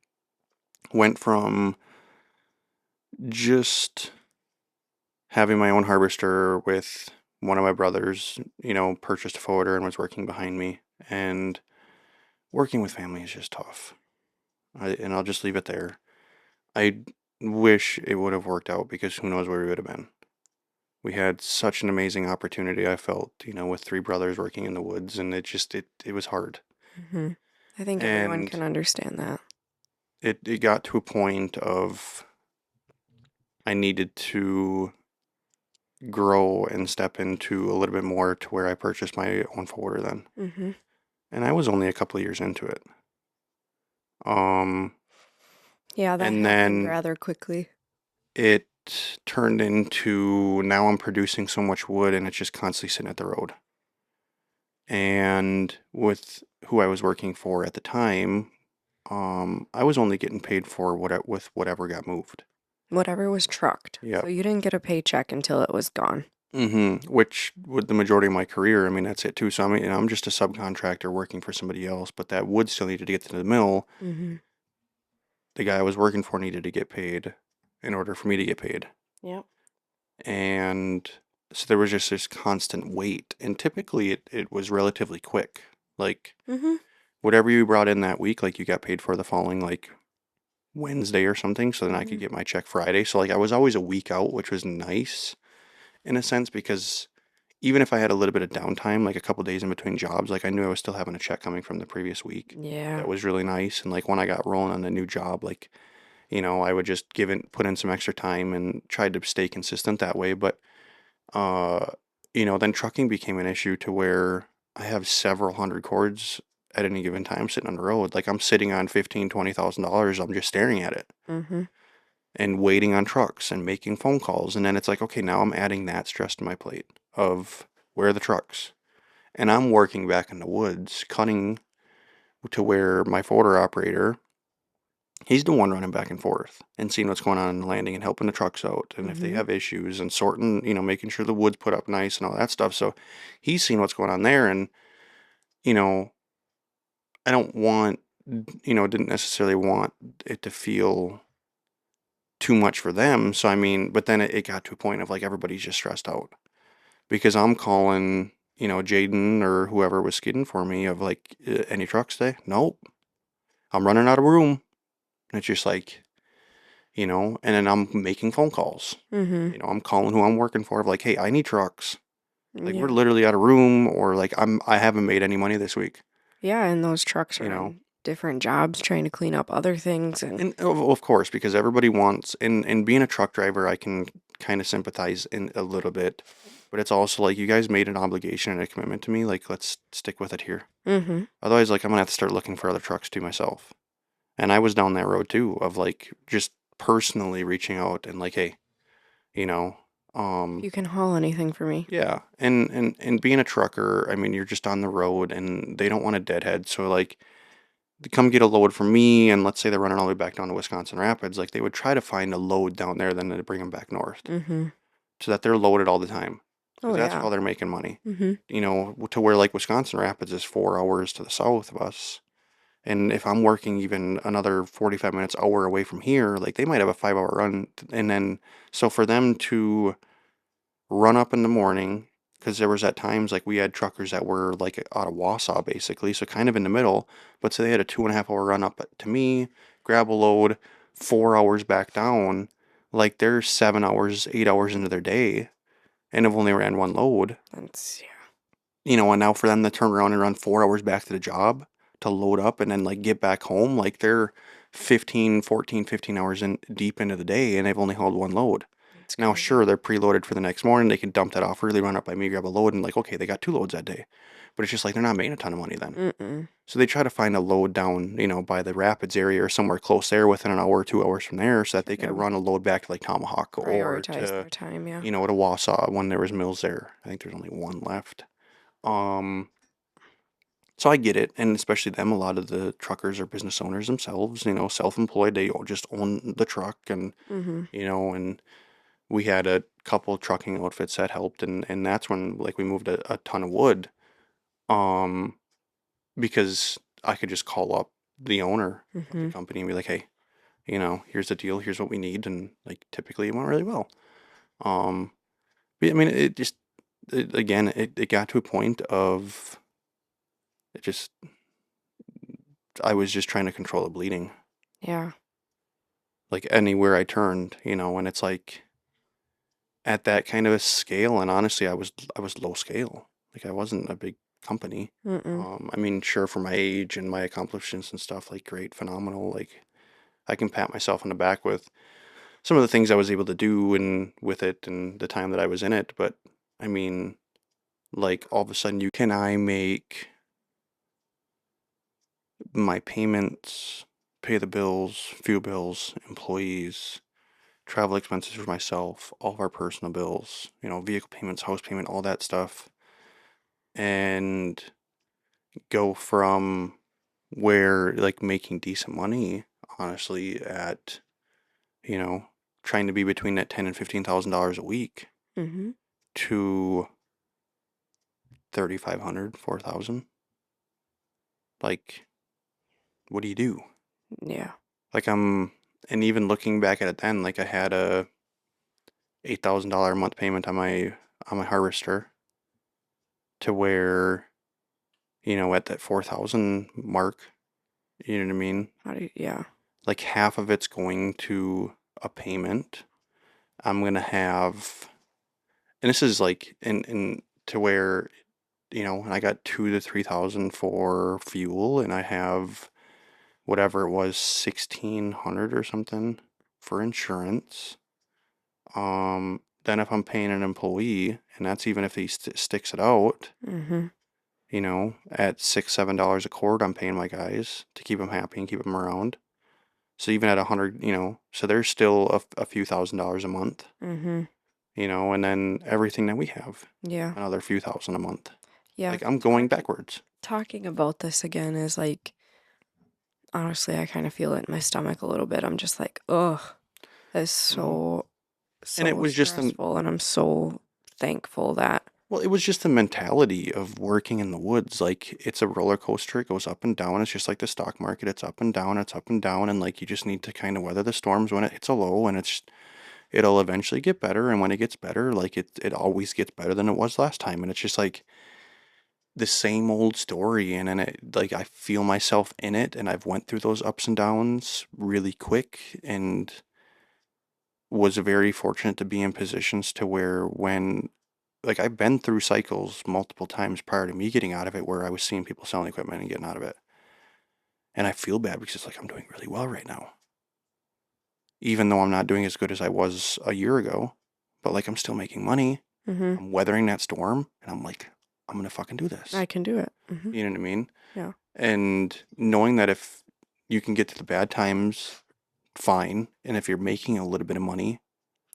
went from just having my own harvester with one of my brothers, purchased a forwarder and was working behind me, and working with family is just tough. And I'll just leave it there. I wish it would have worked out because who knows where we would have been. We had such an amazing opportunity, I felt, with three brothers working in the woods, and it was hard. Mm-hmm. I think everyone And can understand that. it got to a point of I needed to grow and step into a little bit more to where I purchased my own forwarder then. Mm-hmm. And I was only a couple of years into it. Um, Yeah, that and happened then rather quickly. it turned into now I'm producing so much wood and it's just constantly sitting at the road. And with who I was working for at the time, I was only getting paid for with whatever got moved. Whatever was trucked. Yeah. So you didn't get a paycheck until it was gone. Which with the majority of my career, I mean, that's it too. So I mean, I'm just a subcontractor working for somebody else, but that wood still needed to get to the mill. Mm-hmm. The guy I was working for needed to get paid in order for me to get paid. Yep. And so there was just this constant wait. And typically it was relatively quick. Like Mm-hmm. whatever you brought in that week, like you got paid for the following like Wednesday or something. So then I could Mm-hmm. get my check Friday. So like I was always a week out, which was nice in a sense because even if I had a little bit of downtime, like a couple days in between jobs, like I knew I was still having a check coming from the previous week. Yeah. That was really nice. And like when I got rolling on the new job, like, I would just put in some extra time and tried to stay consistent that way. But, uh, then trucking became an issue to where I have several hundred cords at any given time sitting on the road. Like I'm sitting on $15,000, $20,000. I'm just staring at it Mm-hmm. and waiting on trucks and making phone calls. And then it's like, okay, now I'm adding that stress to my plate of where are the trucks? And I'm working back in the woods, cutting to where my forwarder operator, he's the one running back and forth and seeing what's going on in the landing and helping the trucks out. And if they Mm-hmm. have issues and sorting, making sure the wood's put up nice and all that stuff. So he's seeing what's going on there. And, you know, I don't want, didn't necessarily want it to feel too much for them. So, I mean, but then it got to a point of like everybody's just stressed out because I'm calling, Jaden or whoever was skidding for me of like, any trucks today? Nope. I'm running out of room. And it's just like, and then I'm making phone calls. Mm-hmm. I'm calling who I'm working for of like, hey, I need trucks. Like we're Yeah. literally out of room or like I haven't made any money this week. Yeah, and those trucks You are know. on different jobs trying to clean up other things and And of course, because everybody wants and being a truck driver, I can kind of sympathize in a little bit. But it's also like you guys made an obligation and a commitment to me. Like let's stick with it here. mm-hmm. Otherwise, like I'm gonna have to start looking for other trucks too myself. And I was down that road too of like just personally reaching out and like, hey, you know, You can haul anything for me. yeah. And being a trucker, I mean, you're just on the road and they don't want a deadhead. So like to come get a load from me and let's say they're running all the way back down to Wisconsin Rapids, like they would try to find a load down there, then to bring them back north Mm-hmm. so that they're loaded all the time. Oh Because that's yeah. how they're making money. Mm-hmm. To where like Wisconsin Rapids is 4 hours to the south of us. And if I'm working even another 45 minutes, hour away from here, like they might have a 5 hour run. And then, so for them to run up in the morning, because there was at times like we had truckers that were like out of Wausau basically, so kind of in the middle, but so they had a 2.5 hour run up to me, grab a load, 4 hours back down. Like they're 7 hours, 8 hours into their day and have only ran one load. That's, yeah. You know, and now for them to turn around and run 4 hours back to the job to load up and then like get back home, like they're 15 hours in deep into the day and they've only hauled one load. It's Now, crazy. sure, they're preloaded for the next morning. They can dump that off early, run up by me, grab a load, and like, okay, they got 2 loads that day. But it's just like they're not making a ton of money then. Mm-mm. So they try to find a load down, you know, by the Rapids area or somewhere close there within an hour or 2 hours from there so that they could Yeah. run a load back to like Tomahawk or Prioritize to, their time, yeah. you know, to Wausau when there was mills there. I think there's only one left. So I get it, and especially them, a lot of the truckers are business owners themselves, you know, self-employed. They just own the truck and, Mm-hmm. you know, and we had a couple trucking outfits that helped and that's when like we moved a ton of wood um because I could just call up the owner of the Mm-hmm. company and be like, hey, you know, here's the deal, here's what we need, and like typically it went really well. um but I mean it just again it got to a point of it just I was just trying to control the bleeding Yeah. like anywhere I turned, you know, and it's like at that kind of a scale, and honestly I was low scale. Like I wasn't a big company. Mm-mm. I mean, sure, for my age and my accomplishments and stuff, like great, phenomenal. Like I can pat myself on the back with some of the things I was able to do and with it and the time that I was in it. But I mean, like all of a sudden, you can I make my payments, pay the bills, fuel bills, employees, travel expenses for myself, all of our personal bills, you know, vehicle payments, house payment, all that stuff, and go from where like making decent money, honestly, at, you know, trying to be between that $10,000 and $15,000 a week Mm-hmm. to 3,500, 4,000. Like, what do you do? Yeah. Like and even looking back at it then, like I had a $8,000 a month payment on my harvester to where, you know, at that 4,000 mark, you know what I mean? How do you, yeah. Like half of it's going to a payment. I'm gonna have, and this is like in to where, you know, I got 2 to 3,000 for fuel, and I have whatever it was, 1,600 or something for insurance. Then if I'm paying an employee, and that's even if he sticks it out, Mm-hmm. you know, at $6, $7 a quart, I'm paying my guys to keep them happy and keep them around. So even at 100, you know, so there's still a few $1,000s a month, Mm-hmm. you know, and then everything that we have, Yeah. another few thousand a month. Yeah. Like I'm going backwards. Talking about this again is like, honestly, I kind of feel it in my stomach a little bit. I'm just like, ugh, that's so, And it so was just stressful. And I'm so thankful that, well, it was just the mentality of working in the woods. Like it's a roller coaster. It goes up and down. It's just like the stock market. It's up and down. It's up and down. And like you just need to kind of weather the storms when it hits a low, and it'll eventually get better. And when it gets better, like it always gets better than it was last time. And it's just like the same old story. And then it like I feel myself in it, and I've went through those ups and downs really quick, and was very fortunate to be in positions to where when like I've been through cycles multiple times prior to me getting out of it where I was seeing people selling equipment and getting out of it. And I feel bad because it's like I'm doing really well right now. Even though I'm not doing as good as I was a year ago, but like I'm still making money. mm-hmm, I'm weathering that storm, and I'm like, I'm gonna fucking do this. I can do it. Mm-hmm. You know what I mean? Yeah. And knowing that if you can get to the bad times, fine. And if you're making a little bit of money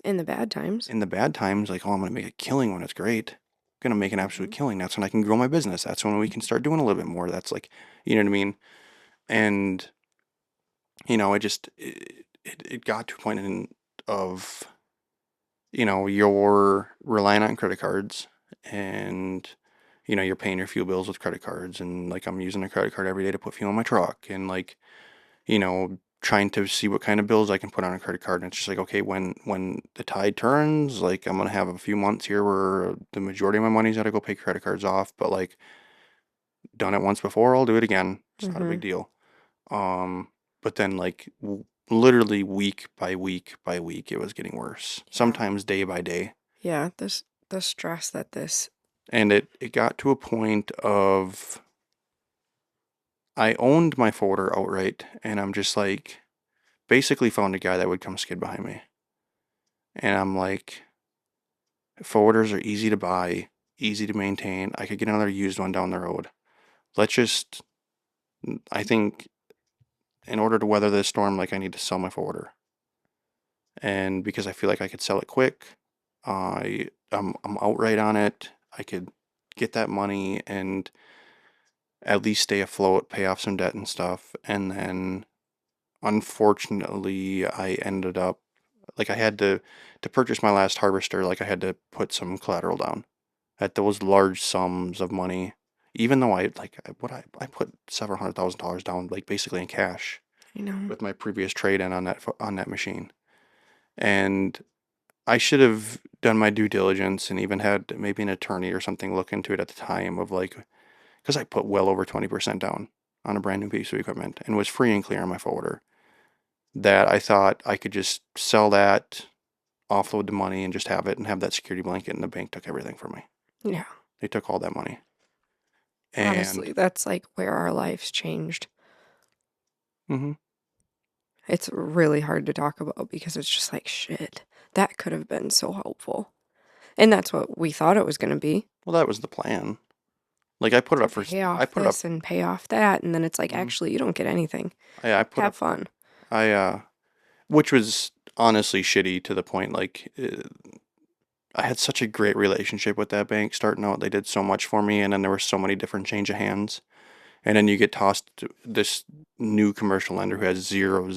In the bad times. in the bad times, like, oh, I'm gonna make a killing when it's great. I'm gonna make an absolute Mhm. killing. That's when I can grow my business. That's when we can start doing a little bit more. That's like, you know what I mean? And you know, it got to a point of, you know, you're relying on credit cards, and you know, you're paying your fuel bills with credit cards, and like I'm using a credit card every day to put fuel in my truck, and like, you know, trying to see what kind of bills I can put on a credit card. And it's just like, okay, when the tide turns, like I'm gonna have a few months here where the majority of my money's gotta go pay credit cards off, but like done it once before, I'll do it again. It's not a big Mhm. deal. But then like literally week by week by week, it was getting worse. Yeah. Sometimes day by day. Yeah, the stress that this. And it got to a point of I owned my folder outright, and I'm just like, basically found a guy that would come skid behind me. And I'm like, folders are easy to buy, easy to maintain. I could get another used one down the road. Let's just, I think, in order to weather this storm, like I need to sell my folder. And because I feel like I could sell it quick, I'm outright on it. I could get that money and at least stay afloat, pay off some debt and stuff. And then unfortunately, I ended up like I had to purchase my last harvester, like I had to put some collateral down at those large sums of money. Even though I put several $100,000 down, like basically in cash I know. with my previous trade in on that machine. And I should have done my due diligence and even had maybe an attorney or something look into it at the time of like, because I put well over 20% down on a brand new piece of equipment and was free and clear on my folder. That I thought I could just sell that, offload the money, and just have it and have that security blanket, and the bank took everything from me. Yeah. They took all that money. Honestly, And that's like where our lives changed. hmm It's really hard to talk about because it's just like, shit, that could have been so helpful. And that's what we thought it was going to be. well, that was the plan. Like I put it To up for pay I off put it up. this and pay off that. And then it's like, Mhm. actually, you don't get anything. I put Have up fun. which was honestly shitty to the point like I had such a great relationship with that bank starting out. They did so much for me, and then there were so many different change of hands. And then you get tossed to this new commercial lender who has zero,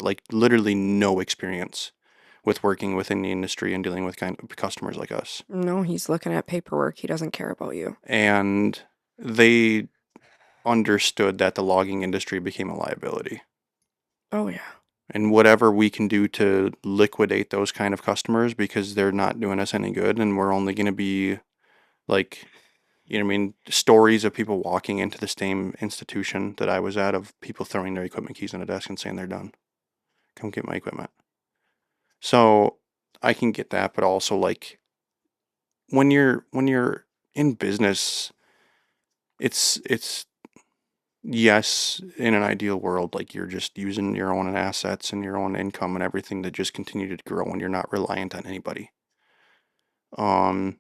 like literally no experience with working within the industry and dealing with kind of customers like us. No, he's looking at paperwork. He doesn't care about you. And they understood that the logging industry became a liability. Oh, yeah. And whatever we can do to liquidate those kind of customers because they're not doing us any good and we're only going to be like, you know what I mean, stories of people walking into the same institution that I was at of people throwing their equipment keys on a desk and saying they're done. Come get my equipment. So I can get that, but also like when you're in business, it's yes, in an ideal world, like you're just using your own assets and your own income and everything to just continue to grow and you're not reliant on anybody. Um,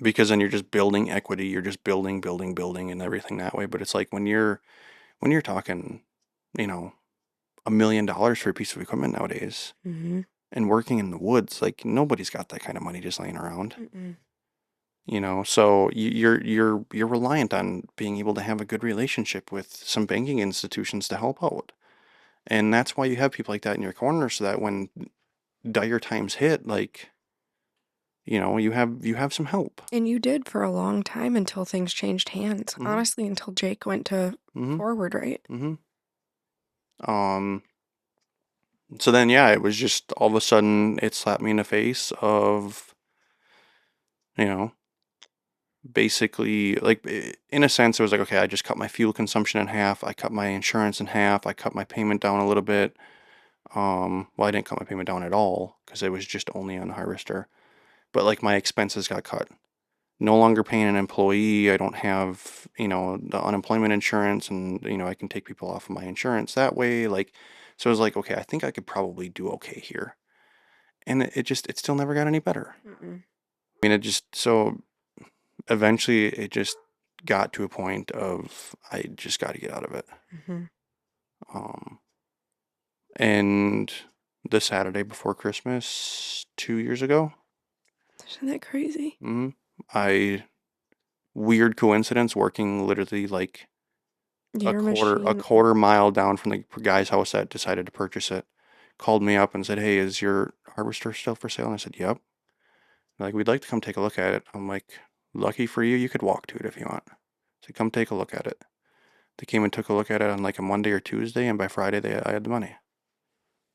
because then you're just building equity, you're just building and everything that way. But it's like when you're talking, you know, $1 million for a piece of equipment nowadays Mm-hmm. and working in the woods, like nobody's got that kind of money just laying around. Mm-mm. You know, so you're reliant on being able to have a good relationship with some banking institutions to help out. And that's why you have people like that in your corner so that when dire times hit, like, you know, you have some help. And you did for a long time until things changed hands. Mhm. Honestly, until Jake went to Mhm. forward, right? Mhm. So then yeah, it was just all of a sudden it slapped me in the face of, you know, basically like in a sense it was like, okay, I just cut my fuel consumption in half, I cut my insurance in half, I cut my payment down a little bit. Well, I didn't cut my payment down at all because it was just only on the harvester. But like my expenses got cut. No longer paying an employee. I don't have, you know, the unemployment insurance and, you know, I can take people off of my insurance that way. Like, so I was like, okay, I think I could probably do okay here. And it still never got any better. Mm-mm. I mean, so eventually it just got to a point of I just got to get out of it. Mm-hmm. Um, and the Saturday before Christmas 2 years ago, Isn't that crazy? I weird coincidence working literally like Your a machine. quarter mile down from the guy's house that decided to purchase it, called me up and said, "Hey, is your harvester still for sale?" And I said, "Yep." They're like, "We'd like to come take a look at it." I'm like, "Lucky for you, you could walk to it if you want." So come take a look at it. They came and took a look at it on like a Monday or Tuesday, and by Friday I had the money.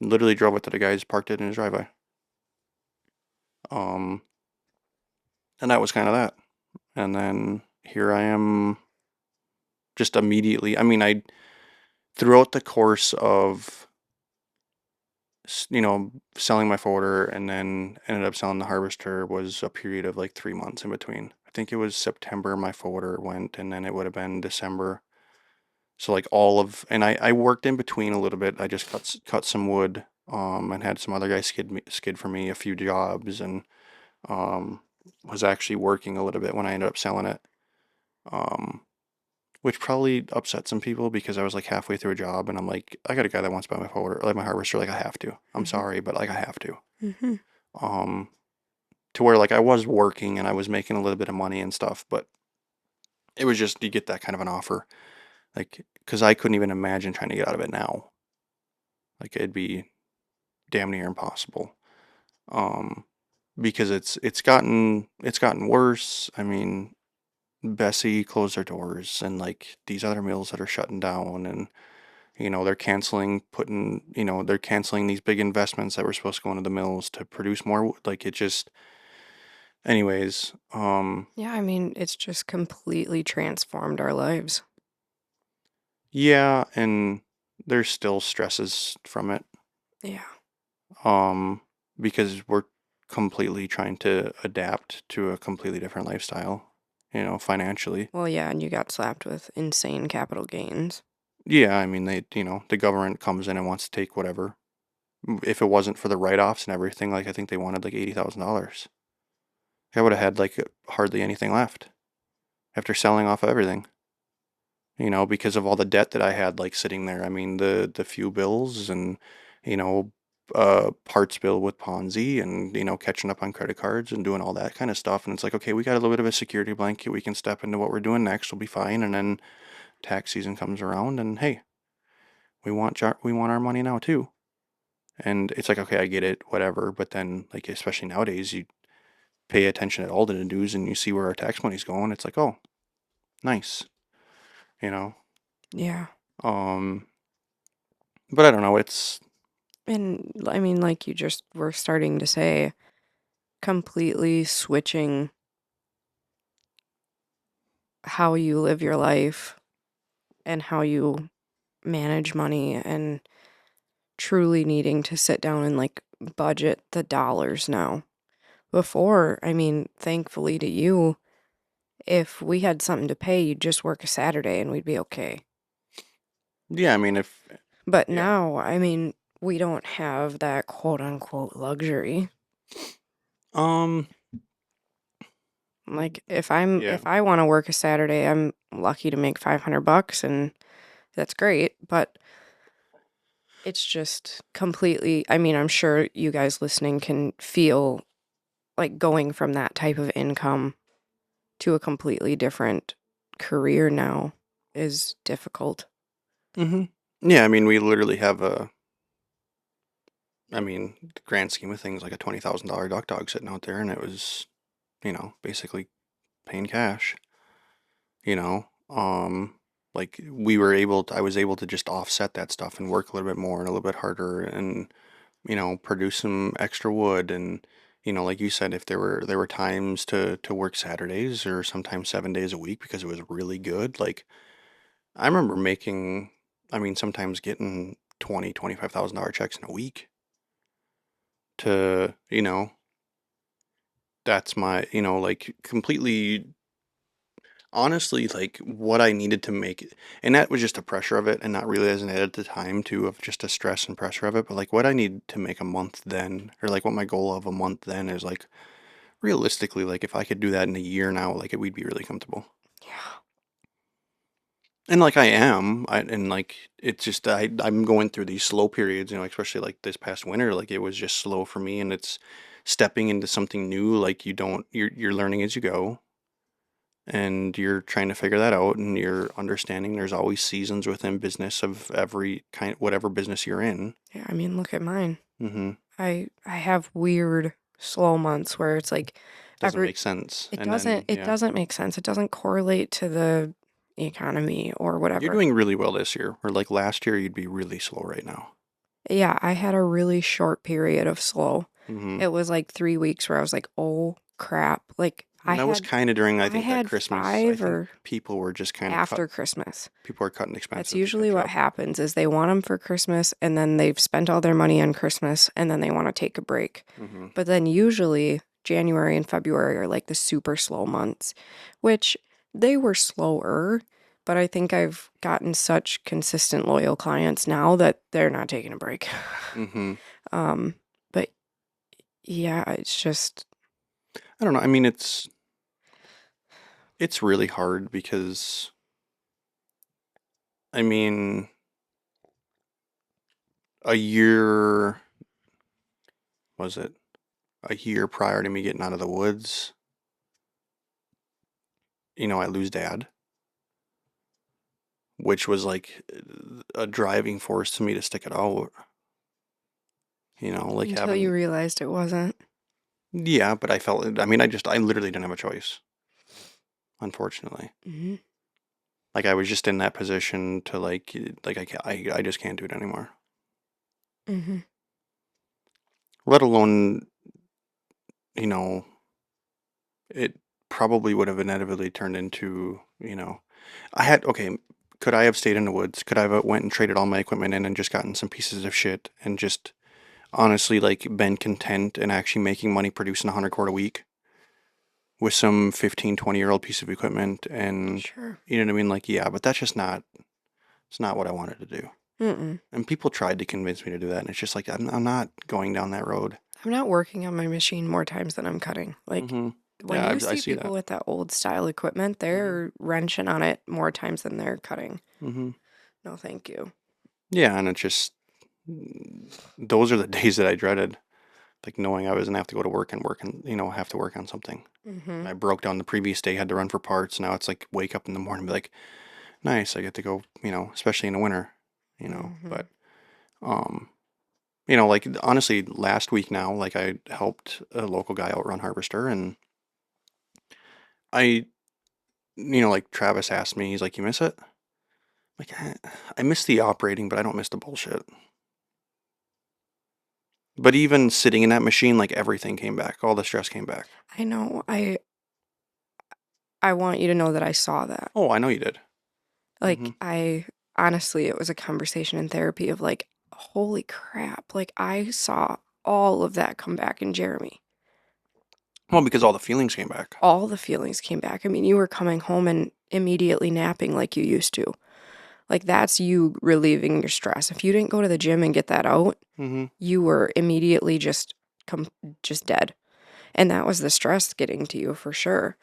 Literally drove it to the guy's, parked it in his driveway. Um, and that was kind of that. And then here I am, just immediately. I mean, throughout the course of selling my folder and then ended up selling the harvester was a period of like 3 months in between. I think it was September my folder went, and then it would have been December. So like and I worked in between a little bit. I just cut some wood, and had some other guys skid for me a few jobs, and um, was actually working a little bit when I ended up selling it. Um, which probably upset some people because I was like halfway through a job and I'm like, I got a guy that wants to buy my folder, like my harvester, like I have to. I'm Mm-hmm. sorry, but like I have to. Mm-hmm. Um, to where like I was working and I was making a little bit of money and stuff, but it was just you get that kind of an offer, like because I couldn't even imagine trying to get out of it now. Like it'd be damn near impossible. Um, because it's gotten worse. I mean, Bessie closed their doors and like these other mills that are shutting down and they're canceling these big investments that were supposed to go into the mills to produce more. Like it just, anyways, Yeah, I mean, it's just completely transformed our lives. yeah, and there's still stresses from it, Yeah. um, because we're completely trying to adapt to a completely different lifestyle, financially. Well, yeah, and you got slapped with insane capital gains. Yeah, I mean, the government comes in and wants to take whatever. If it wasn't for the write-offs and everything, like I think they wanted like $80,000. I would have had like hardly anything left after selling off everything, because of all the debt that I had like sitting there. I mean, the few bills and, you know, parts bill with Ponzi and, catching up on credit cards and doing all that kind of stuff. And it's like, okay, we got a little bit of a security blanket. We can step into what we're doing next. We'll be fine. And then tax season comes around and hey, we want our money now too. And it's like, okay, I get it, whatever. But then like, especially nowadays, you pay attention at all to the news and you see where our tax money's going. It's like, oh, nice, you know. Yeah. Um, but I don't know. And I mean, like you just were starting to say, completely switching how you live your life and how you manage money and truly needing to sit down and like budget the dollars now. Before, I mean, thankfully to you, if we had something to pay, you'd just work a Saturday and we'd be okay. Yeah, I mean, But yeah. now, I mean, we don't have that quote unquote luxury. Um, Like if yeah. I want to work a Saturday, I'm lucky to make $500 and that's great, but it's just completely, I mean, I'm sure you guys listening can feel like going from that type of income to a completely different career now is difficult. Mm-hmm. Yeah, I mean, we literally have the grand scheme of things, like a $20,000 duck dog sitting out there, and it was, basically paying cash, you know. Like I was able to just offset that stuff and work a little bit more and a little bit harder and, produce some extra wood and, like you said, if there were times to work Saturdays or sometimes 7 days a week because it was really good. Like I remember sometimes getting $25,000 checks in a week to, that's my, like completely honestly, like what I needed to make it. And that was just the pressure of it and not realizing it at the time too, of just the stress and pressure of it. But like what I need to make a month then, or like what my goal of a month then is like realistically, like if I could do that in a year now, like we'd be really comfortable. Yeah. And like I am, and like it's just I'm going through these slow periods, especially like this past winter, like it was just slow for me, and it's stepping into something new. Like you're learning as you go, and you're trying to figure that out, and you're understanding there's always seasons within business of every kind, whatever business you're in. Yeah, I mean, look at mine. Mm-hmm. I have weird slow months where it's like Doesn't every make sense, it and then yeah, doesn't make sense. It doesn't correlate to the economy or you're whatever. doing really well this year, or like last year, you'd be really slow right now. Yeah, I had a really short period of slow. Mm-hmm. It was like 3 weeks where I was like, "Oh crap." Like I And that was had kind of during, I I think, that had Christmas. I 5 think or people were just kind of after Christmas. people are cutting That's expenses to usually catch what up. happens is they want them for Christmas and then they've spent all their money on Christmas and then they want to take a break. Mm-hmm. But then usually January and February are like the super slow months, which they were slower, but I think I've gotten such consistent loyal clients now that they're not taking a break. Mm-hmm. But yeah, it's just I don't know. I mean, it's really hard because, I mean, a year, was it? A year prior to me getting out of the woods, I lose dad, which was like a driving force to me to stick it out. Like until you having, realized it wasn't. yeah, but I felt, I mean, I literally didn't have a choice, unfortunately. Hmm. Like I was just in that position to like I just can't do it anymore. Hmm. Let alone, you know, it probably would have inevitably turned into, okay, could I have stayed in the woods? Could I have went and traded all my equipment in and just gotten some pieces of shit and just honestly like been content and actually making money producing 100 cord a week with some 15, 20-year-old piece of equipment? And Sure. you know what I mean? Like, yeah, but that's just not, it's not what I wanted to do. Mm-mm. And people tried to convince me to do that. And it's just like, I'm not going down that road. I'm not working on my machine more times than I'm cutting. Like, Mm-hmm. when Yeah, you I see see people that. with that old style equipment, Mm-hmm. they're wrenching on it more times than they're cutting. Mm-hmm. No, thank you. Yeah, and it's just, those are the days that I dreaded, like knowing I was gonna have to go to work and have to work on something. Mm-hmm. I broke down the previous day, had to run for parts. Now it's like wake up in the morning and be like, nice, I get to go, especially in the winter, Mm-hmm. But um, like honestly, last week now, like I helped a local guy outrun harvester, and I, like Travis asked me, he's like, you miss it? Like, I miss the operating, but I don't miss the bullshit. But even sitting in that machine, like everything came back, all the stress came back. I know. I want you to know that I saw that. Oh, I know you did. Mm-hmm. Like, I honestly, it was a conversation in therapy of like, holy crap. Like, I saw all of that come back in Jeremy. Well, because all the feelings came back. All the feelings came back. I mean, you were coming home and immediately napping like you used to. Like, that's you relieving your stress. If you didn't go to the gym and get that out, Mm-hmm. you were immediately just dead. And that was the stress getting to you for sure.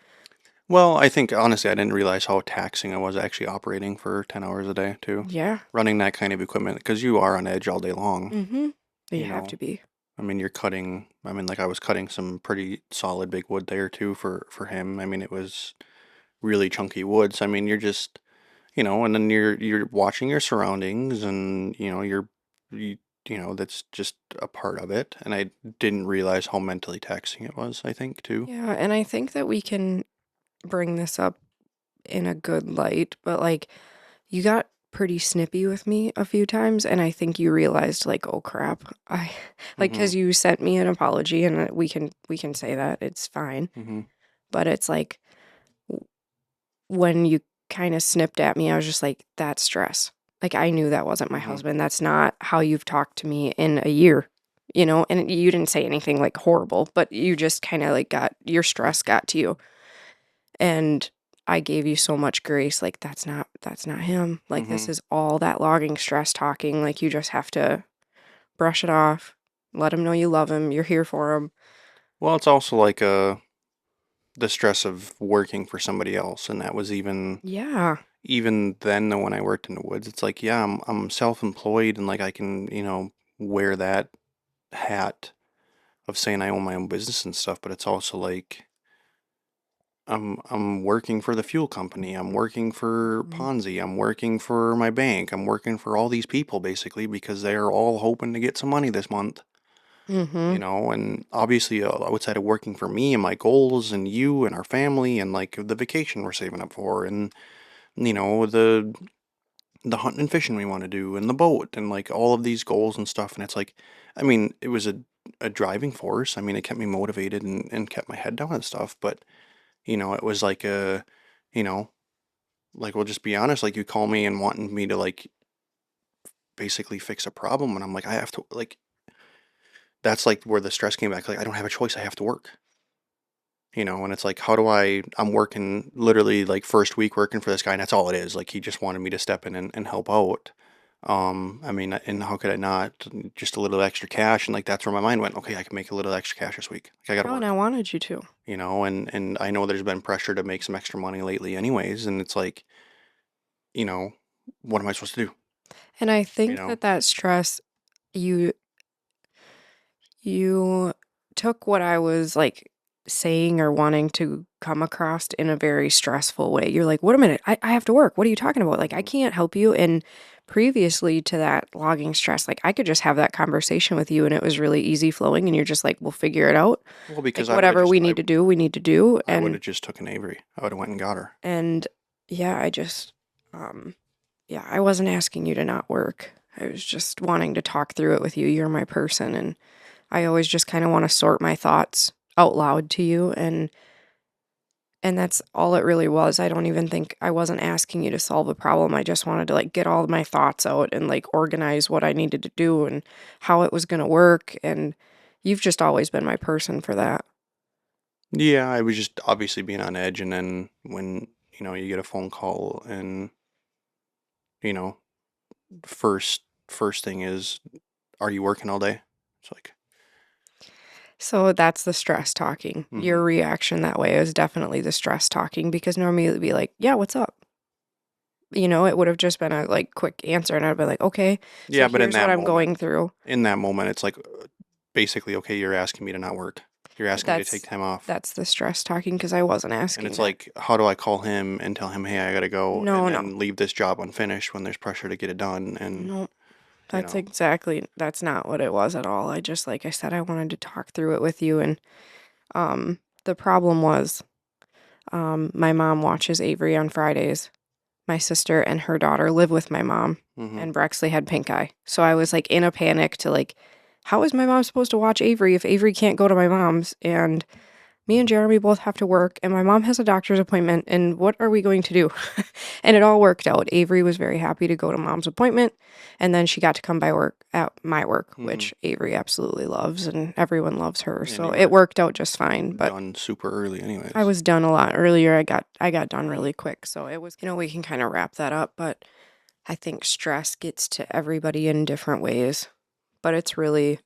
Well, I think honestly, I didn't realize how taxing it was actually operating for 10 hours a day too. Yeah. Running that kind of equipment because you are on edge all day long. Mm-hmm. You You have to know, be. I mean, you're cutting. I mean, like I was cutting some pretty solid big wood there too for him. I mean, it was really chunky woods. I mean, you're just, and then you're watching your surroundings, and that's just a part of it. And I didn't realize how mentally taxing it was. I think too. Yeah, and I think that we can bring this up in a good light, but like you got pretty snippy with me a few times and I think you realized like, oh crap. I like Mm-hmm. cuz you sent me an apology and we can say that. It's fine. Mm-hmm. But it's like when you kind of snipped at me, I was just like, that's stress. Like I knew that wasn't my Mm-hmm. husband. That's not how you've talked to me in a year, and you didn't say anything like horrible, but you just kind of like got your stress got to you. And I gave you so much grace. Like that's not him. Like Mm-hmm. this is all that logging stress talking. Like you just have to brush it off, let him know you love him, you're here for him. Well, it's also like the stress of working for somebody else, and that was Yeah. even then though when I worked in the woods, it's like, yeah, I'm self-employed and like I can, wear that hat of saying I own my own business and stuff, but it's also like I'm working for the fuel company, I'm working for Mhm. Ponzi, I'm working for my bank, I'm working for all these people basically because they're all hoping to get some money this month. Mhm. And obviously outside of working for me and my goals and you and our family and like the vacation we're saving up for and the hunting and fishing we want to do and the boat and like all of these goals and stuff. And it's like, I mean, it was a driving force. I mean, it kept me motivated and kept my head down and stuff. But it was like you know, like, we'll just be honest, like, you call me and wanting me to, like, basically fix a problem, and I'm like, I have to, like, that's, like, where the stress came back, like, I don't have a choice, I have to work, and it's like, how do I'm working literally, like, first week working for this guy, and that's all it is, like, he just wanted me to step in and help out. I mean, and how could I not? Just a little extra cash, and, like, that's where my mind went, okay, I can make a little extra cash this week, like, I gotta Oh, and I work. wanted you to. And I know there's been pressure to make some extra money lately anyways, and it's like, you know, what am I supposed to do? And I You think know? that stress, you you took what I was like saying or wanting to come across in a very stressful way. You're like, wait a minute, I have to work. What are you talking about? Like, I Mhm. can't help you. And previously to that logging stress, like I could just have that conversation with you and it was really easy flowing and you're just like, we'll figure it out. Well, because Like whatever we need to do, we need to do. I would have just took Avery. I would have went and got her. And yeah, um yeah, I wasn't asking you to not work. I was just wanting to talk through it with you. You're my person and I always just kind of want to sort my thoughts out loud to you and that's all it really was. I don't even think I wasn't asking you to solve a problem. I just wanted to like get all of my thoughts out and like organize what I needed to do and how it was going to work and you've just always been my person for that. Yeah, I was just obviously being on edge, and then when, you get a phone call and, you know, first thing is, are you working all day? It's like, So that's the stress talking. mhm. Your reaction that way is definitely the stress talking because normally it would be like, "Yeah, what's up?" It would have just been a like quick answer and I'd be like, "Okay, so Yeah, but here's what I'm going through." in that moment, it's like, basically, okay, you're asking me to not work. You're But asking me to take that's time off. that's the stress talking because I wasn't And asking it's that. like, how do I call him and tell him, hey, I gotta go, and No, no. then leave this job unfinished when there's pressure to get it done? And, No. you know, That's not what it was at all. I just like I said I wanted to talk through it with you and the problem was my mom watches Avery on Fridays. My sister and her daughter live with my mom hmm and Brexley had pink eye. So I was like in a panic to like how is my mom supposed to watch Avery if Avery can't go to my mom's and me and Jeremy both have to work and my mom has a doctor's appointment and what are we going to do? And it all worked out. Avery was very happy to go to mom's appointment and then she got to come by work at my work, hmm which Avery absolutely loves and everyone loves her. and So you it were worked out just fine, but done super early I anyways. was done a lot earlier. I got done really quick. So it was, we can kind of wrap that up, but I think stress gets to everybody in different ways. But it's really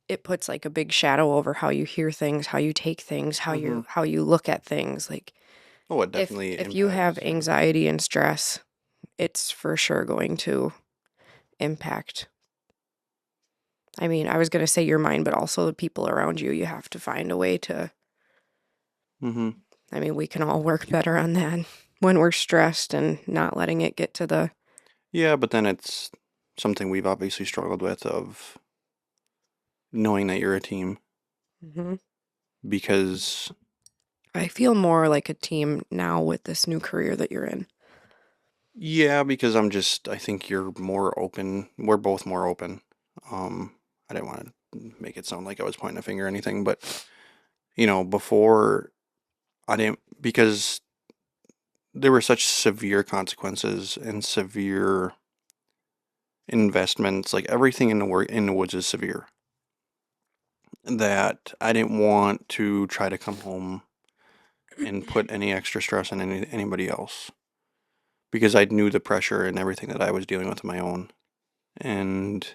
it puts like a big shadow over how you hear things, how you take things, how hmm you look at things. Like Oh, it if definitely if you have impacts. anxiety and stress, it's for sure going to impact. I mean, I was going to say your mind, but also the people around you. You have to find a way to hmm I mean, we can all work better on that when we're stressed and not letting it get to the Yeah, but then it's something we've obviously struggled with, of knowing that you're a team, Mhm. because I feel more like a team now with this new career that you're in. yeah, because I think you're more open. We're both more open. Um, I didn't want to make it sound like I was pointing a finger or anything, but before, I didn't, because there were such severe consequences and severe investments, like everything in the woods is severe, that I didn't want to try to come home and put any extra stress on anybody else, because I knew the pressure and everything that I was dealing with on my own. And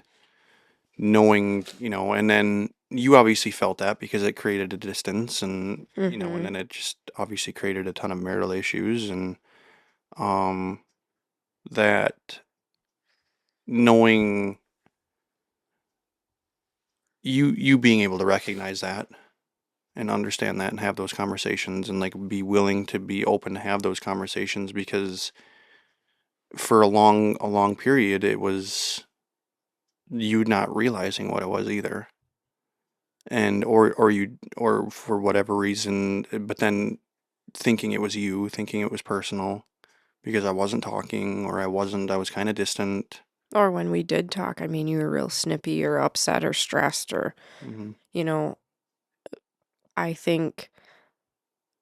knowing, and then you obviously felt that because it created a distance, and Mhm. then it just obviously created a ton of marital issues, and um that knowing, you being able to recognize that and understand that and have those conversations, and like be willing to be open to have those conversations, because for a long period it was you not realizing what it was either, and or for whatever reason, but then thinking it was you, thinking it was personal because I wasn't talking, or I was kind of distant. Or when we did talk, I mean, you were real snippy or upset or stressed or, hmm you know, I think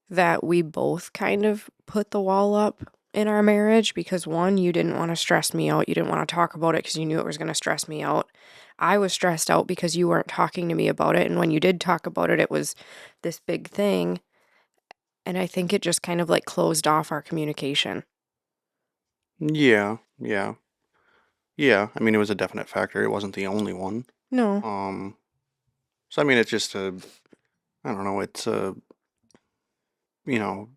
that we both kind of put the wall up in our marriage because one, you didn't want to stress me out. You didn't want to talk about it because you knew it was going to stress me out. I was stressed out because you weren't talking to me about it. And when you did talk about it, it was this big thing. And I think it just kind of like closed off our communication. Yeah, yeah. Yeah, I mean, it was a definite factor. It wasn't the only one. No. So I mean, it's just I don't know, it's you know,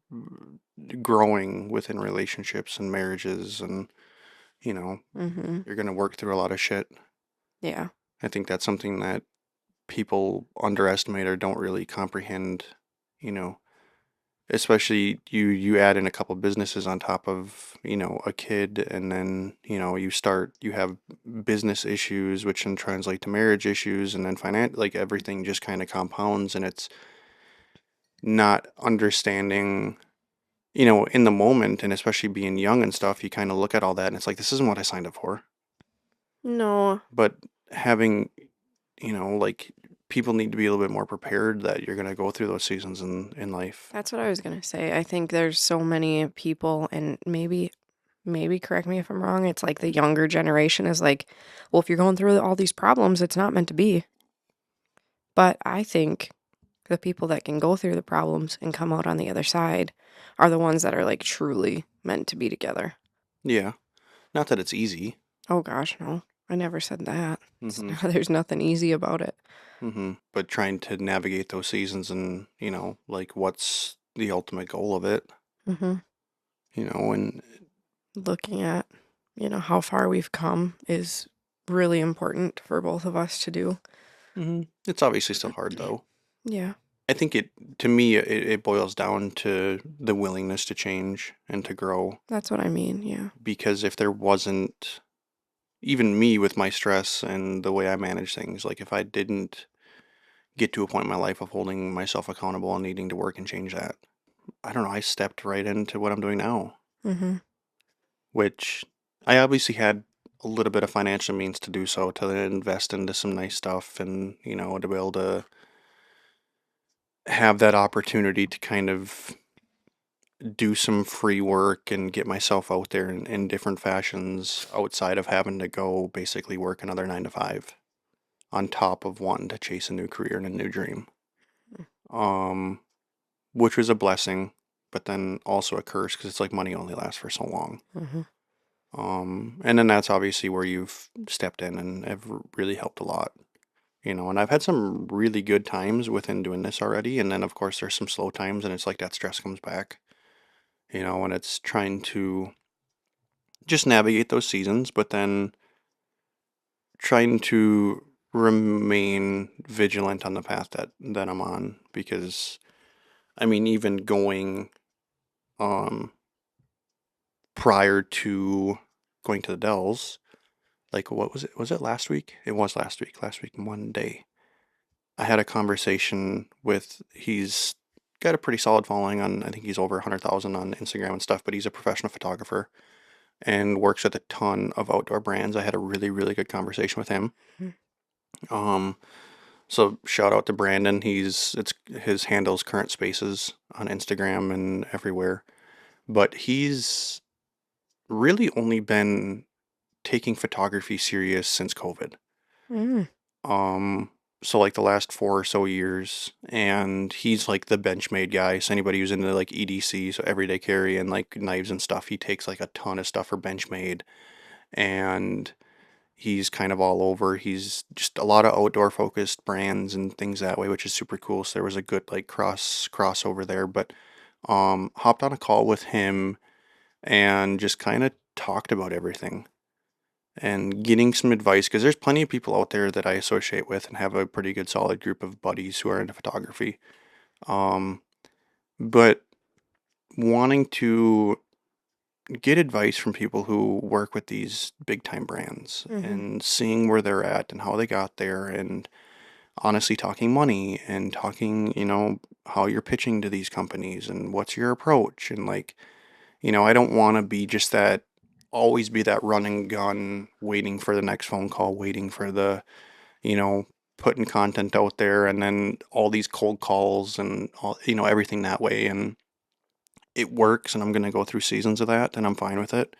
growing within relationships and marriages, and you know, Mm-hmm. you're gonna work through a lot of shit. Yeah. I think that's something that people underestimate or don't really comprehend, you know, especially you add in a couple businesses on top of, a kid, and then, you have business issues which then translate to marriage issues, and then like everything just kind of compounds, and it's not understanding, in the moment, and especially being young and stuff, you kind of look at all that and it's like, this isn't what I signed up for. No. But having, like, people need to be a little bit more prepared that you're going to go through those seasons in life. That's what I was going to say. I think there's so many people, and maybe correct me if I'm wrong. It's like the younger generation is like, well, if you're going through all these problems, it's not meant to be. But I think the people that can go through the problems and come out on the other side are the ones that are like truly meant to be together. Yeah. Not that it's easy. Oh gosh, no. I never said that. Mm-hmm. There's nothing easy about it. Mm-hmm. But trying to navigate those seasons, and, like, what's the ultimate goal of it, Mm-hmm. and Looking at, how far we've come is really important for both of us to do. it's obviously still hard though. Yeah. I think to me, it boils down to the willingness to change and to grow. That's what I mean. Yeah. Because if there wasn't, even me with my stress and the way I manage things, like if I didn't get to a point in my life of holding myself accountable and needing to work and change that, I don't know, I stepped right into what I'm doing now, Mm-hmm. which I obviously had a little bit of financial means to do so, to invest into some nice stuff, and, to be able to have that opportunity to kind of do some free work and get myself out there in different fashions outside of having to go basically work another 9 to 5 on top of wanting to chase a new career and a new dream. Um, which was a blessing, but then also a curse because it's like money only lasts for so long. Mm-hmm. And then that's obviously where you've stepped in and have really helped a lot. And I've had some really good times within doing this already, and then of course there's some slow times, and it's like that stress comes back. And it's trying to just navigate those seasons, but then trying to remain vigilant on the path that I'm on, because I mean, even going um prior to going to the Dells, like, what was it? Was it last week? It was last week. Last week Monday, I had a conversation with, he's got a pretty solid following on, I think he's over 100,000 on Instagram and stuff, but he's a professional photographer and works with a ton of outdoor brands. I had a really, really good conversation with him. Um, so shout out to Brandon. It's his handle's Current Spaces on Instagram and everywhere. But he's really only been taking photography serious since COVID. Mm. So like the last 4 or so years, and he's like the Benchmade guy. So anybody who's into like EDC, so everyday carry and like knives and stuff, he takes like a ton of stuff for Benchmade, and he's kind of all over. He's just a lot of outdoor focused brands and things that way, which is super cool. So there was a good like crossover there. But hopped on a call with him and just kind of talked about everything and getting some advice, because there's plenty of people out there that I associate with and have a pretty good solid group of buddies who are into photography. Um, but wanting to get advice from people who work with these big time brands, Mm-hmm. and seeing where they're at and how they got there, and honestly talking money and talking, how you're pitching to these companies and what's your approach. And like, I don't want to be just that, always be that running gun, waiting for the next phone call, waiting for the, you know, putting content out there, and then all these cold calls and all, everything that way. And it works and I'm gonna go through seasons of that, and I'm fine with it.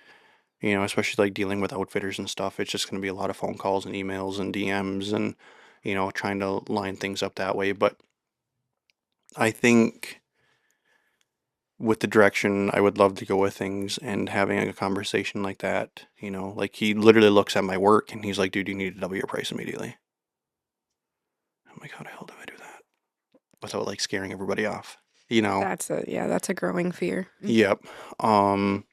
You know, especially like dealing with outfitters and stuff. It's just gonna be a lot of phone calls and emails and DMs and, trying to line things up that way. But I think with the direction I would love to go with things and having a conversation like that, like he literally looks at my work and he's like, dude, you need to double your price immediately. I'm like, how the hell do I do that without like scaring everybody off? You know? That's a growing fear. Yep. And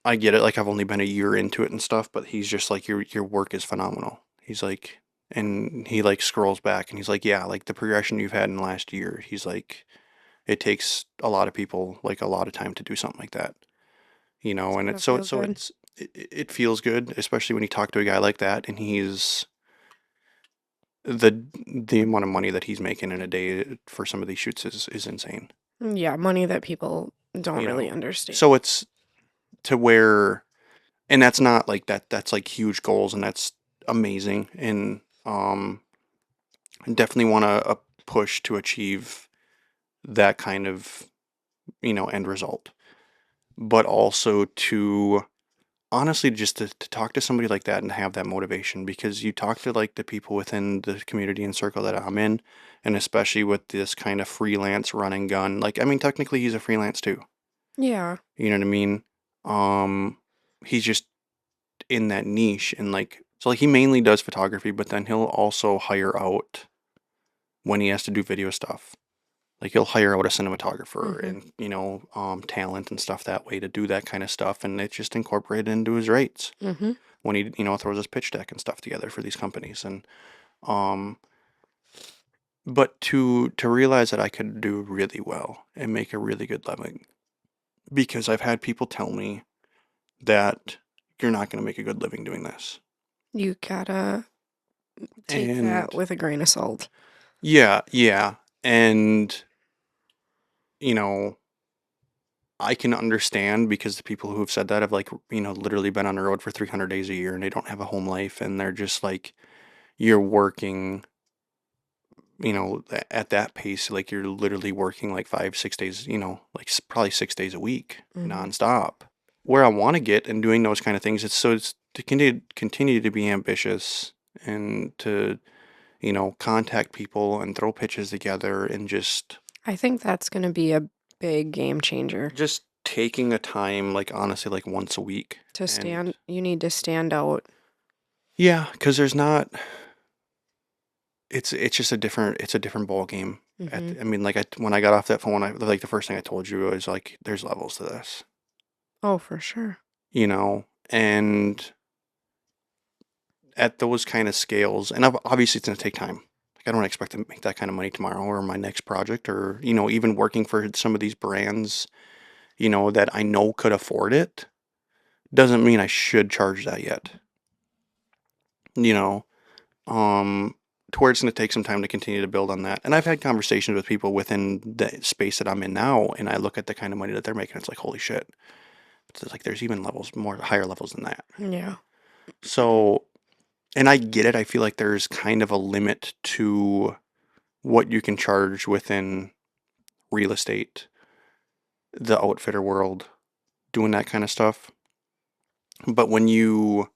I get it. Like I've only been a year into it and stuff, but he's just like, your work is phenomenal. He's like, and he like scrolls back and he's like, yeah, like the progression you've had in the last year. He's like, it takes a lot of people like a lot of time to do something like that, It's and gotta it's so feel good. it feels good, especially when you talk to a guy like that and he's the amount of money that he's making in a day for some of these shoots is insane, Yeah, money that people don't you really know. understand. So it's to where, and that's not like that's like huge goals and that's amazing, and definitely want to push to achieve that kind of, end result, but also to honestly just to talk to somebody like that and have that motivation, because you talk to like the people within the community and circle that I'm in, and especially with this kind of freelance run and gun, like I mean technically he's a freelance too, Yeah. you know what I mean. He's just in that niche, and like so like he mainly does photography, but then he'll also hire out when he has to do video stuff. Like he'll hire out a cinematographer Mm-hmm. and talent and stuff that way to do that kind of stuff, and it's just incorporated into his rates Mm-hmm. when he throws his pitch deck and stuff together for these companies. And um but to realize that I could do really well and make a really good living, because I've had people tell me that you're not going to make a good living doing this. You gotta take that And with a grain of salt. yeah, and you know I can understand, because the people who have said that have like literally been on the road for 300 days a year and they don't have a home life, and they're just like, you're working, at that pace, like you're literally working like 5 6 days, like probably 6 days a week Mm-hmm. nonstop. Where I want to get and doing those kind of things, it's to continue to be ambitious and to contact people and throw pitches together and I think that's gonna be a big game changer. just taking a time, like honestly like once a week. And You need to stand out. yeah, because there's not. It's just it's a different ball game. Mm-hmm. I mean, like when I got off that phone, like the first thing I told you was like, there's levels to this, Oh, for sure. and at those kind of scales, and obviously it's gonna take time. Like I don't expect to make that kind of money tomorrow or my next project, or even working for some of these brands, that I know could afford it, doesn't mean I should charge that yet. You know, to where it's going to take some time to continue to build on that. And I've had conversations with people within the space that I'm in now, and I look at the kind of money that they're making. It's like, holy shit. It's like there's even levels, more higher levels than that. Yeah. So, and I get it. I feel like there's kind of a limit to what you can charge within real estate, the outfitter world, doing that kind of stuff. But when you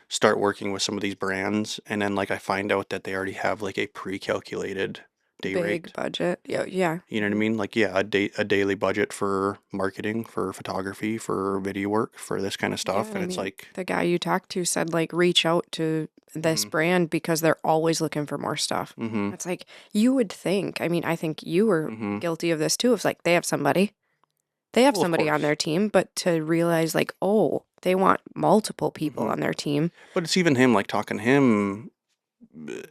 start working with some of these brands, and then like I find out that they already have like a pre-calculated day Big rate. budget. Yeah, yeah. You know what I mean? Like, yeah, a daily budget for marketing, for photography, for video work, for this kind of Yeah, stuff. I And it's mean, like, the guy you talked to said like reach out to this mm-hmm, brand because they're always looking for more stuff. mm-hmm, It's like you would think. I mean, I think you were mm-hmm. guilty of this too. It's like they have somebody. They have Well, of somebody on course. their team, but to realize like, oh, they want multiple people Mm-hmm. on their team, But it's even him, like talking to him,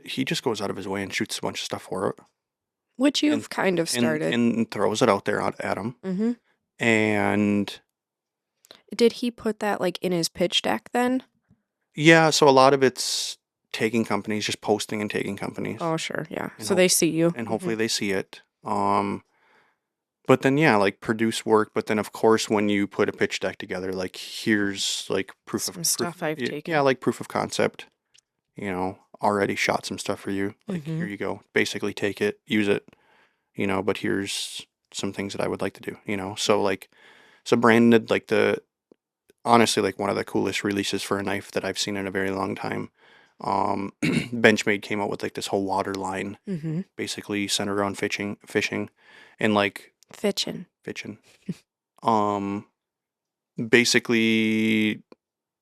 he just goes out of his way and shoots a bunch of stuff for it, which and you've kind of started. and throws it out there at him. Mm-hmm. And Did he put that like in his pitch deck then? yeah, so a lot of it's taking companies, just posting and taking companies, Oh, sure, yeah. and So they see you. and Mm-hmm. hopefully they see it. But then yeah, like produce work. But then of course, when you put a pitch deck together, like here's like Some stuff I've taken. yeah, like proof of concept. Already shot some stuff for you. Like Mm-hmm. here you go. Basically, take it, use it. But here's some things that I would like to do, you know? So like, so Brandon did like honestly, like one of the coolest releases for a knife that I've seen in a very long time. Benchmade came out with like this whole water line, Mm-hmm. basically centered around fishing, and like Fitchin'. fishing. Um, basically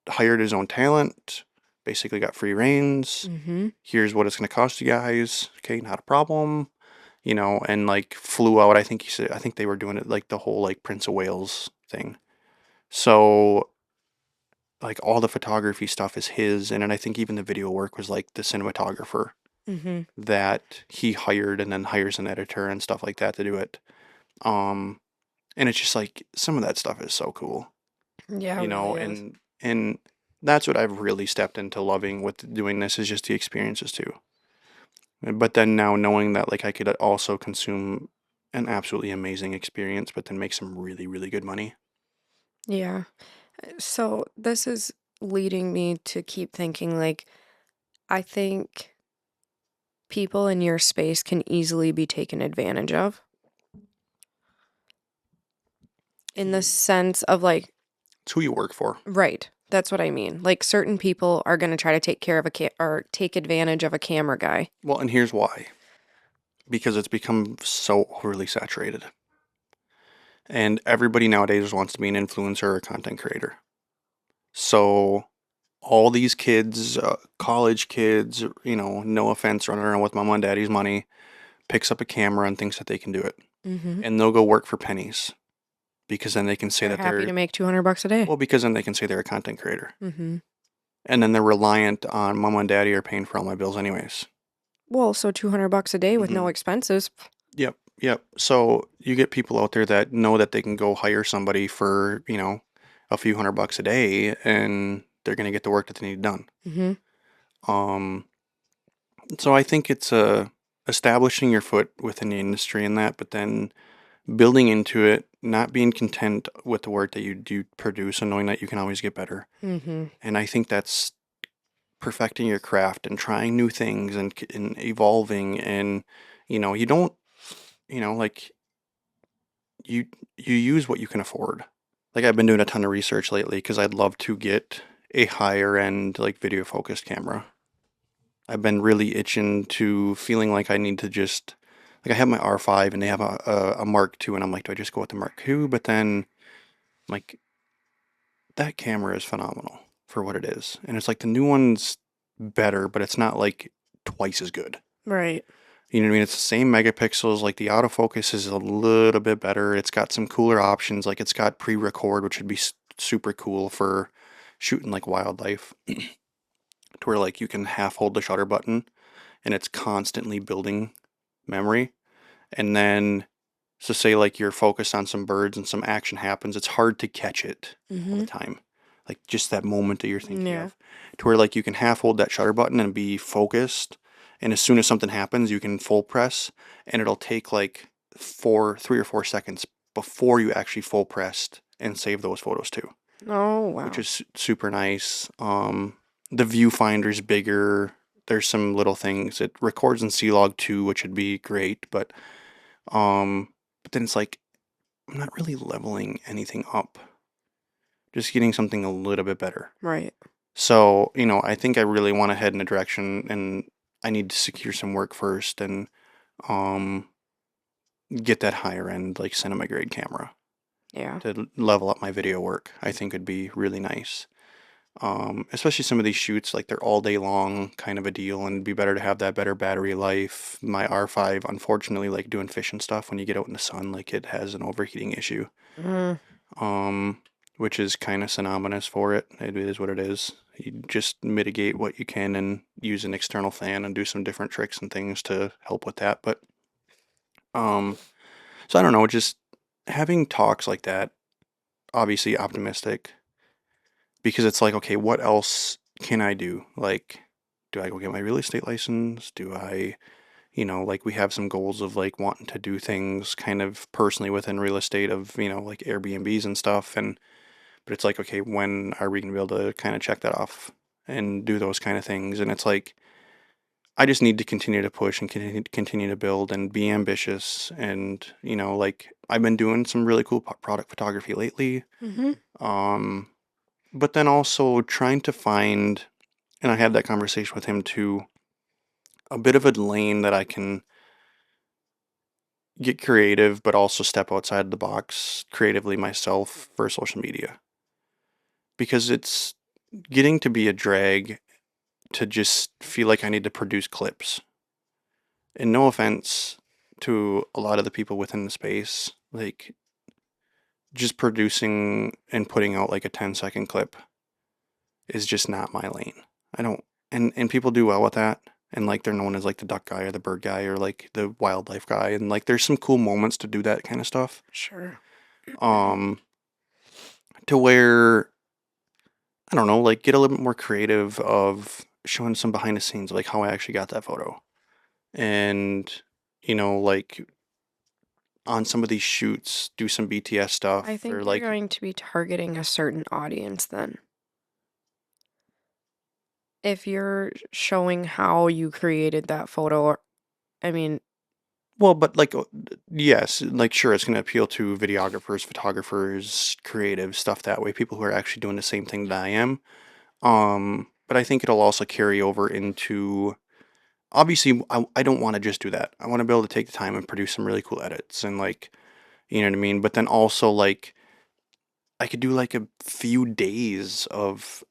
hired his own talent, basically got free reins. Mm-hmm. Here's what it's going to cost you guys. Okay, not a problem. You know, and like flew out. I think he said, I think they were doing it like the whole like Prince of Wales thing. So like all the photography stuff is his, and then I think even the video work was like the cinematographer Mm-hmm. that he hired and then hires an editor and stuff like that to do it. Um, and it's just like some of that stuff is so cool, Yeah, you it know, really is. and that's what I've really stepped into loving with doing this is just the experiences too. But then now knowing that like I could also consume an absolutely amazing experience, but then make some really, really good money. Yeah. So this is leading me to keep thinking like, I think people in your space can easily be taken advantage of in the sense of like, It's who you work for. right, that's what I mean. Like certain people are going to try to take care of or take advantage of a camera guy. Well, and here's why. Because it's become so overly saturated. And everybody nowadays wants to be an influencer or a content creator. So all these kids, college kids, you know, no offense, running around with mom and daddy's money, picks up a camera and thinks that they can do it. Mm-hmm. And they'll go work for pennies because then they can say They're that happy to make $200 a day. well, because then they can say they're a content creator. Mm-hmm. And then they're reliant on mom and daddy are paying for all my bills anyways. Well, so $200 a day with no Mhm. expenses. Yep, yep. So you get people out there that know that they can go hire somebody for, you know, a few $100 a day and they're going to get the work that they need done. Mm-hmm. Um, so I think it's establishing your foot within the industry and that, but then building into it, not being content with the work that you do produce and knowing that you can always get better. Mm-hmm. And I think that's perfecting your craft and trying new things and evolving and you don't like you you use what you can afford. Like I've been doing a ton of research lately because I'd love to get a higher end like video focused camera. I've been really itching to feeling like I need to just like I have my R5 and they have a Mark II and I'm like, do I just go with the Mark II? But then like that camera is phenomenal for what it is. And it's like the new one's better, but it's not like twice as good. Right. You know what I mean? It's the same megapixels, like the autofocus is a little bit better. It's got some cooler options, like it's got pre-record, which would be super cool for shooting like wildlife, to where like you can half hold the shutter button and it's constantly building memory. And then, so say like you're focused on some birds and some action happens, it's hard to catch it all the Mm-hmm. time. Like just that moment that you're thinking Yeah. of, to where like you can half hold that shutter button and be focused. And as soon as something happens, you can full press and it'll take like 3 or 4 seconds before you actually full pressed and save those photos too, Oh, wow. which is super nice. The viewfinder's bigger. There's some little things. It records in C-Log too, which would be great, but then it's like I'm not really leveling anything up. Just getting something a little bit better. Right. So, I think I really want to head in a direction and I need to secure some work first and um get that higher end like cinema grade camera Yeah. to level up my video work. I think would be really nice. Especially some of these shoots, like they're all day long kind of a deal, and it'd be better to have that better battery life. My R5, unfortunately, like doing fishing stuff, when you get out in the sun, like it has an overheating issue. Mm. Um, which is kind of synonymous for it. It is what it is. You just mitigate what you can and use an external fan and do some different tricks and things to help with that. But um, so I don't know, just having talks like that, obviously optimistic, because it's like, okay, what else can I do? Like, do I go get my real estate license? Do I, like we have some goals of like wanting to do things kind of personally within real estate of, like Airbnbs and stuff. But it's like, okay, when are we going to be able to kind of check that off and do those kind of things? And it's like, I just need to continue to push and continue to build and be ambitious. And, like I've been doing some really cool product photography lately. Um, but then also trying to find, and I had that conversation with him too, a bit of a lane that I can get creative, but also step outside the box creatively myself for social media. Because it's getting to be a drag to just feel like I need to produce clips. And no offense to a lot of the people within the space, like just producing and putting out like a 10-second clip is just not my lane. I don't, and people do well with that. And like they're known as like the duck guy or the bird guy or like the wildlife guy. And like there's some cool moments to do that kind of stuff. Sure. Um, to where, I don't know, like get a little bit more creative of showing some behind the scenes, like how I actually got that photo. And, like on some of these shoots, do some BTS I stuff or think you're like, going to be targeting a certain audience then. If you're showing how you created that photo, I mean, well, but like, yes, like sure, it's going to appeal to videographers, photographers, creative stuff that way, people who are actually doing the same thing that I am. But I think it'll also carry over into, obviously, I don't want to just do that. I want to be able to take the time and produce some really cool edits and like, you know what I mean? But then also like, I could do like a few days of,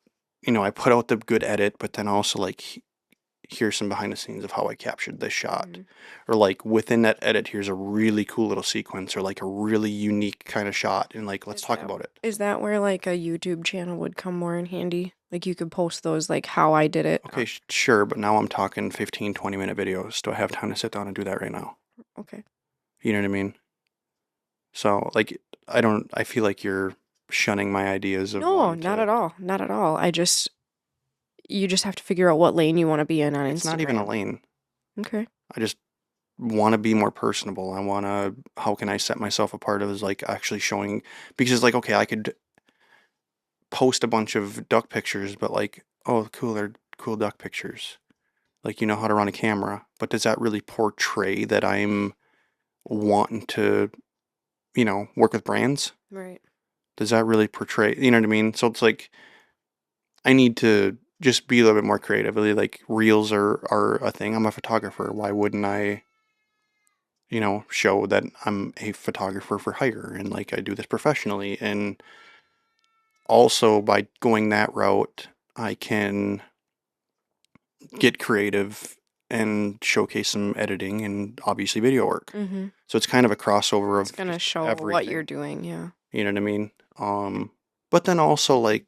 I put out the good edit, but then also like here's some behind the scenes of how I captured this shot. mhm. Or like within that edit, here's a really cool little sequence or like a really unique kind of shot. And like, let's Is talk that about it. is that where like a YouTube channel would come more in handy? Like you could post those like how I did it. Okay, sure, but now I'm talking 15, 20-minute videos. Do I have time to sit down and do that right now? Okay. You know what I mean? So like, I feel like you're shunning my ideas of No, wanting not to, at all. Not at all. You just have to figure out what lane you want to be in on it's not even a Instagram. lane. Okay. I just want to be more personable. I want to, how can I set myself apart as like actually showing, because it's like, okay, I could post a bunch of duck pictures, but like, oh, cool, they're cool duck pictures. Like, you know how to run a camera, but does that really portray that I'm wanting to, work with brands? Right. Does that really portray, you know what I mean? So it's like, I need to just be a little bit more creative. Really, like, reels are a thing. I'm a photographer. Why wouldn't I, show that I'm a photographer for hire and like I do this professionally? And also by going that route, I can get creative and showcase some editing and obviously video work. Mm-hmm. So it's kind of a crossover It's of gonna just show what you're everything. doing, yeah. You know what I mean? But then also like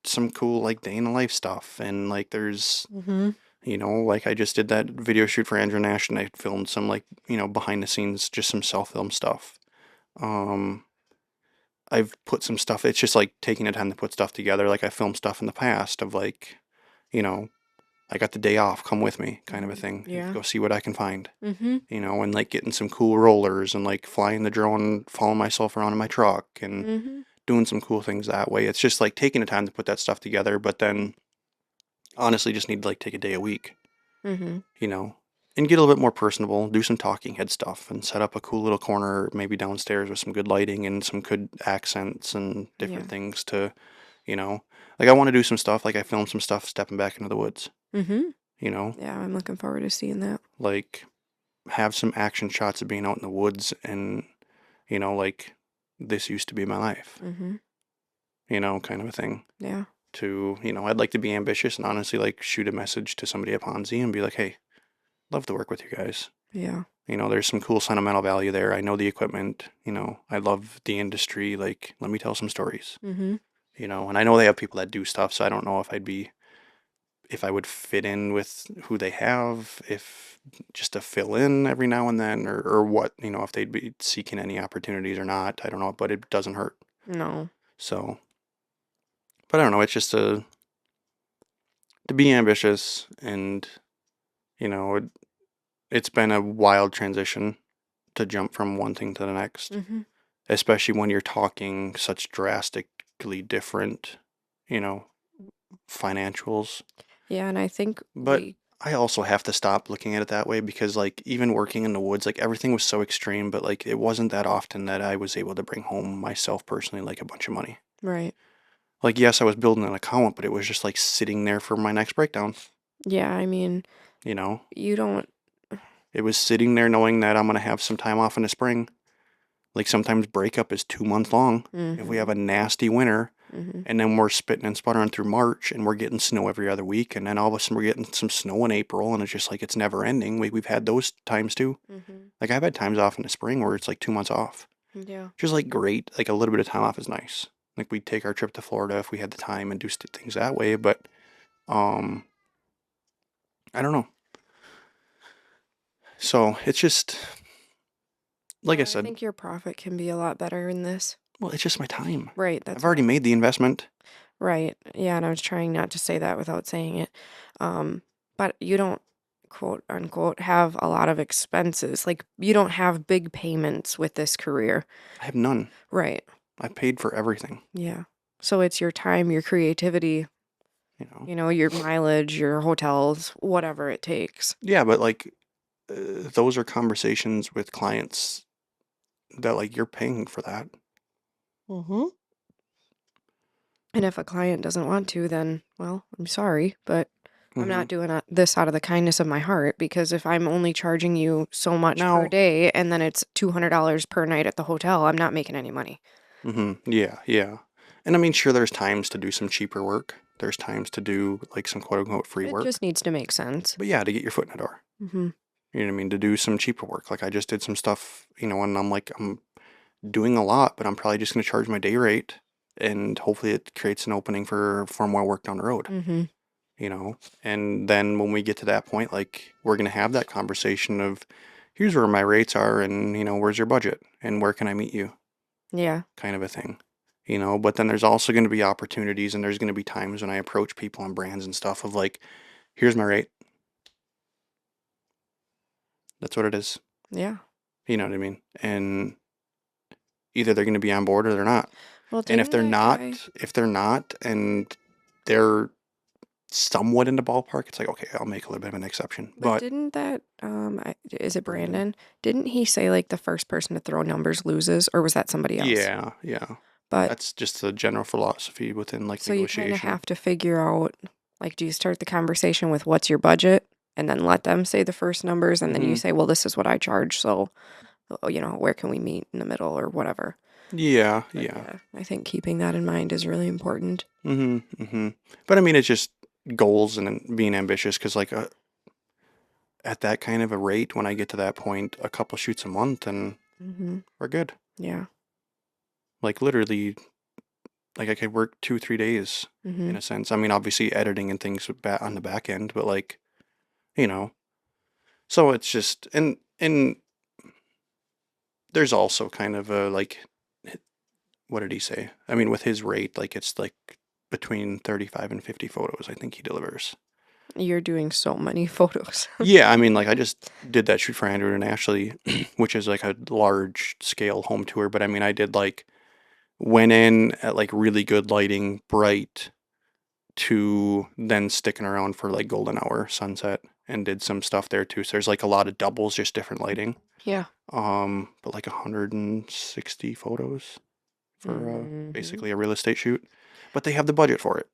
some cool like day in the life stuff and like there's Mm-hmm. like I just did that video shoot for Andrew Nash and I filmed some like, behind the scenes, just some self-film stuff. Um, I've put some stuff, it's just like taking the time to put stuff together. Like I filmed stuff in the past of like, you know, I got the day off, come with me kind of a thing. Yeah. Go see what I can find. Mm-hmm. And like getting some cool rollers and like flying the drone, following myself around in my truck and Mm-hmm. doing some cool things that way. It's just like taking the time to put that stuff together, but then honestly just need to like take a day a week, Mm-hmm. you know, and get a little bit more personable, do some talking head stuff and set up a cool little corner maybe downstairs with some good lighting and some good accents and different Yeah. things to, you know, like I want to do some stuff, like I filmed some stuff stepping back into the woods, Mm-hmm. you know, Yeah, I'm looking forward to seeing that. like have some action shots of being out in the woods and, like this used to be my life, Mm-hmm. kind of a thing. Yeah. To, I'd like to be ambitious and honestly like shoot a message to somebody at Ponzi and be like, hey, love to work with you guys. Yeah. There's some cool sentimental value there. I know the equipment, I love the industry. Like, let me tell some stories, Mm-hmm. and I know they have people that do stuff. So I don't know if I would fit in with who they have, if just to fill in every now and then or what, if they'd be seeking any opportunities or not. I don't know, but it doesn't hurt. No. So, but I don't know. It's just to be ambitious and, you know, it, it's been a wild transition to jump from one thing to the next, Mm-hmm. especially when you're talking such drastically different, you know, financials. Yeah, and I think But I also have to stop looking at it that way because like even working in the woods, like everything was so extreme, but like it wasn't that often that I was able to bring home myself personally like a bunch of money. Right. Like yes, I was building an account, but it was just like sitting there for my next breakdown, Yeah, I mean, you know? you don't. It was sitting there knowing that I'm gonna have some time off in the spring. Like sometimes breakup is 2 months long. If we have Mm-hmm. a nasty winter Mm-hmm. and then we're spitting and sputtering through March and we're getting snow every other week and then all of a sudden we're getting some snow in April and it's just like it's never ending. We've had those times too. Mm-hmm. Like I've had times off in the spring where it's like 2 months off. Yeah. Just like great. Like a little bit of time off is nice. Like we'd take our trip to Florida if we had the time and do things that way. But um, I don't know. So it's just like I Well, I said. think your profit can be a lot better in this. Well, it's just my time. Right, I've that's already made the investment. right. Yeah, and I was trying not to say that without saying it. Um, but you don't, quote unquote, have a lot of expenses. Like, you don't have big payments with this career. I have none. Right. I paid for everything. Yeah. So it's your time, your creativity, You know. your mileage, your hotels, whatever it takes. Yeah, but like those are conversations with clients that like you're paying for that. Mm-hmm. And if a client doesn't want to, then, well, I'm sorry, but I'm Hmm. not doing this out of the kindness of my heart, because if I'm only charging you so much per Now, day and then it's $200 per night at the hotel, I'm not making any money. yeah, yeah. And I mean, sure, there's times to do some cheaper work. There's times to do like some quote unquote free It work. just needs to make sense. But yeah, to get your foot in the door. Mm-hmm. You know what I mean? To do some cheaper work. Like I just did some stuff, and I'm like, I'm doing a lot, but I'm probably just going to charge my day rate and hopefully it creates an opening for more work down the road. Mm-hmm. And then when we get to that point, like we're going to have that conversation of here's where my rates are and, where's your budget and where can I meet you Yeah. kind of a thing. But then there's also going to be opportunities and there's going to be times when I approach people on brands and stuff of like, here's my rate. That's what it is. Yeah. You know what I mean? And either they're going to be on board or they're not. Well, And if didn't they're that not, guy, and they're somewhat in the ballpark, it's like, okay, I'll make a little bit of an exception. but But didn't that, is it Brandon, Brandon? Didn't he say like the first person to throw numbers loses, or was that somebody else? yeah, yeah. But That's just the general philosophy within like so you kind of negotiation. have to figure out, like, do you start the conversation with what's your budget and then let them say the first numbers, and then you Hmm. say, well, this is what I charge, so, where can we meet in the middle or whatever. Yeah, But yeah. yeah, I think keeping that in mind is really important. But I mean, it's just goals and being ambitious because like at that kind of a rate, when I get to that point, a couple shoots a month and Mm-hmm. we're good. Yeah. Like literally, like I could work 2-3 days Mm-hmm. in a sense. I mean, obviously editing and things on the back end, but like, you know, so it's just, and there's also kind of a like, what did he say? I mean, with his rate, like it's like between 35 and 50 photos, I think he delivers. You're doing so many photos. Yeah, I mean, like I just did that shoot for Andrew and Ashley, which is like a large scale home tour. But I mean, I did like went in at like really good lighting, bright, to then sticking around for like golden hour, sunset, and did some stuff there too. So there's like a lot of doubles, just different lighting. Yeah. But like 160 photos for Mm-hmm. basically a real estate shoot. But they have the budget for it.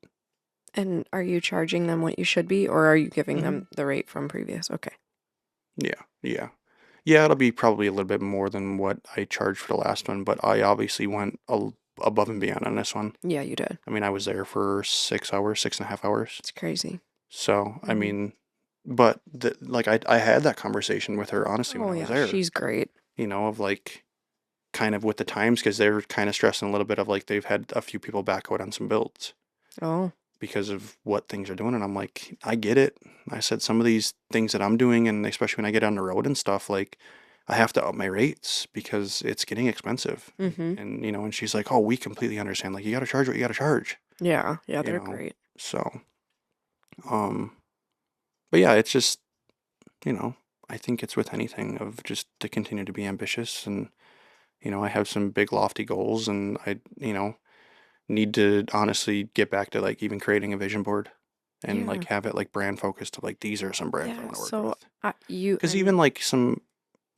And are you charging them what you should be, or are you giving Hmm. them the rate from previous? Okay. Yeah, yeah. Yeah, it'll be probably a little bit more than what I charged for the last one, but I obviously went above and beyond on this one. Yeah, you did. I mean, I was there for 6 hours, 6.5 hours. It's crazy. So, I Mhm. mean, but like I had that conversation with her honestly when Oh I was yeah, there, she's great. of like kind of with the times because they're kind of stressing a little bit of like they've had a few people back out on some builds Oh. because of what things are doing. And I'm like, I get it. I said some of these things that I'm doing, and especially when I get on the road and stuff, like I have to up my rates because it's getting expensive. Mm-hmm. And and she's like, oh, we completely understand. Like you got to charge what you got to charge. Yeah, yeah, You they're know. great. So, but yeah, it's just I think it's with anything of just to continue to be ambitious and I have some big lofty goals and I need to honestly get back to like even creating a vision board and Yeah. like have it like brand focused of like these are some brands I Yeah. want to work So with. Because and even like some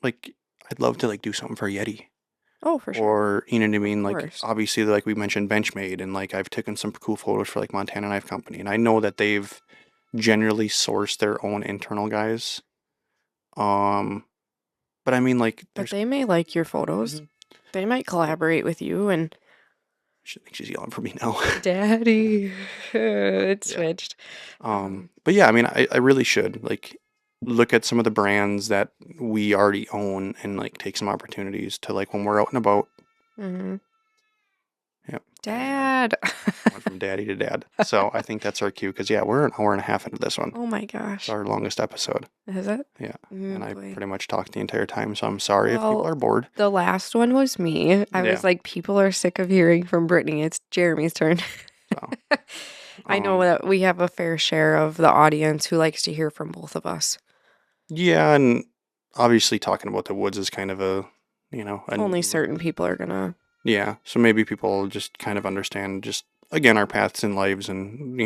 like I'd love to like do something for Yeti. oh, for sure. Or you know what I Of mean? Like course. obviously like we mentioned Benchmade and like I've taken some cool photos for like Montana Knife Company and I know that they've generally sourced their own internal guys. But I mean like But there's they may like your photos. Mhm. They might collaborate with you and I think she's yelling for me now. Daddy. It Yeah. switched. But yeah, I mean I really should like look at some of the brands that we already own and like take some opportunities to like when we're out and about. Mm-hmm. Yep. Dad. Went from daddy to dad. So I think that's our cue because yeah, we're an hour and a half into this one. Oh my It's gosh. our longest episode. Is it? Yeah. Mm, And I boy. pretty much talked the entire time, so I'm sorry if people Well, are bored. the last one was me. I Yeah. was like, people are sick of hearing from Brittany. It's Jeremy's turn. So I know um that we have a fair share of the audience who likes to hear from both of us. yeah, and obviously talking about the woods is kind of a Only new certain people are gonna. yeah. So maybe people just kind of understand just again our paths in lives and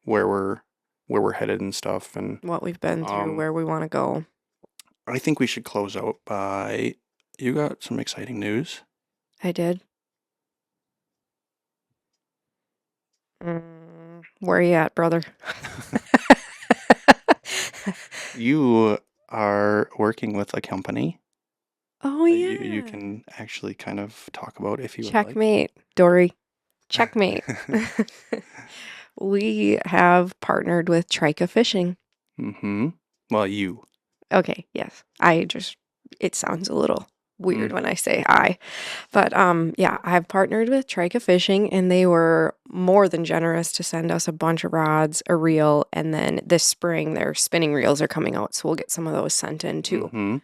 where we're headed and stuff. And What we've been through, um where we want to go. I think we should close out by you got some exciting news. I did. Where are you at, brother? You are working with a company Oh, that yeah. you can actually kind of talk about if you would like. Checkmate, Dory. Checkmate. We have partnered with Trika Fishing. Mm-hmm. Well, you. Okay, yes. It sounds a little weird Mm. when I say I. But yeah, I've partnered with Trika Fishing and they were more than generous to send us a bunch of rods, a reel, and then this spring their spinning reels are coming out, so we'll get some of those sent in too. Mm-hmm.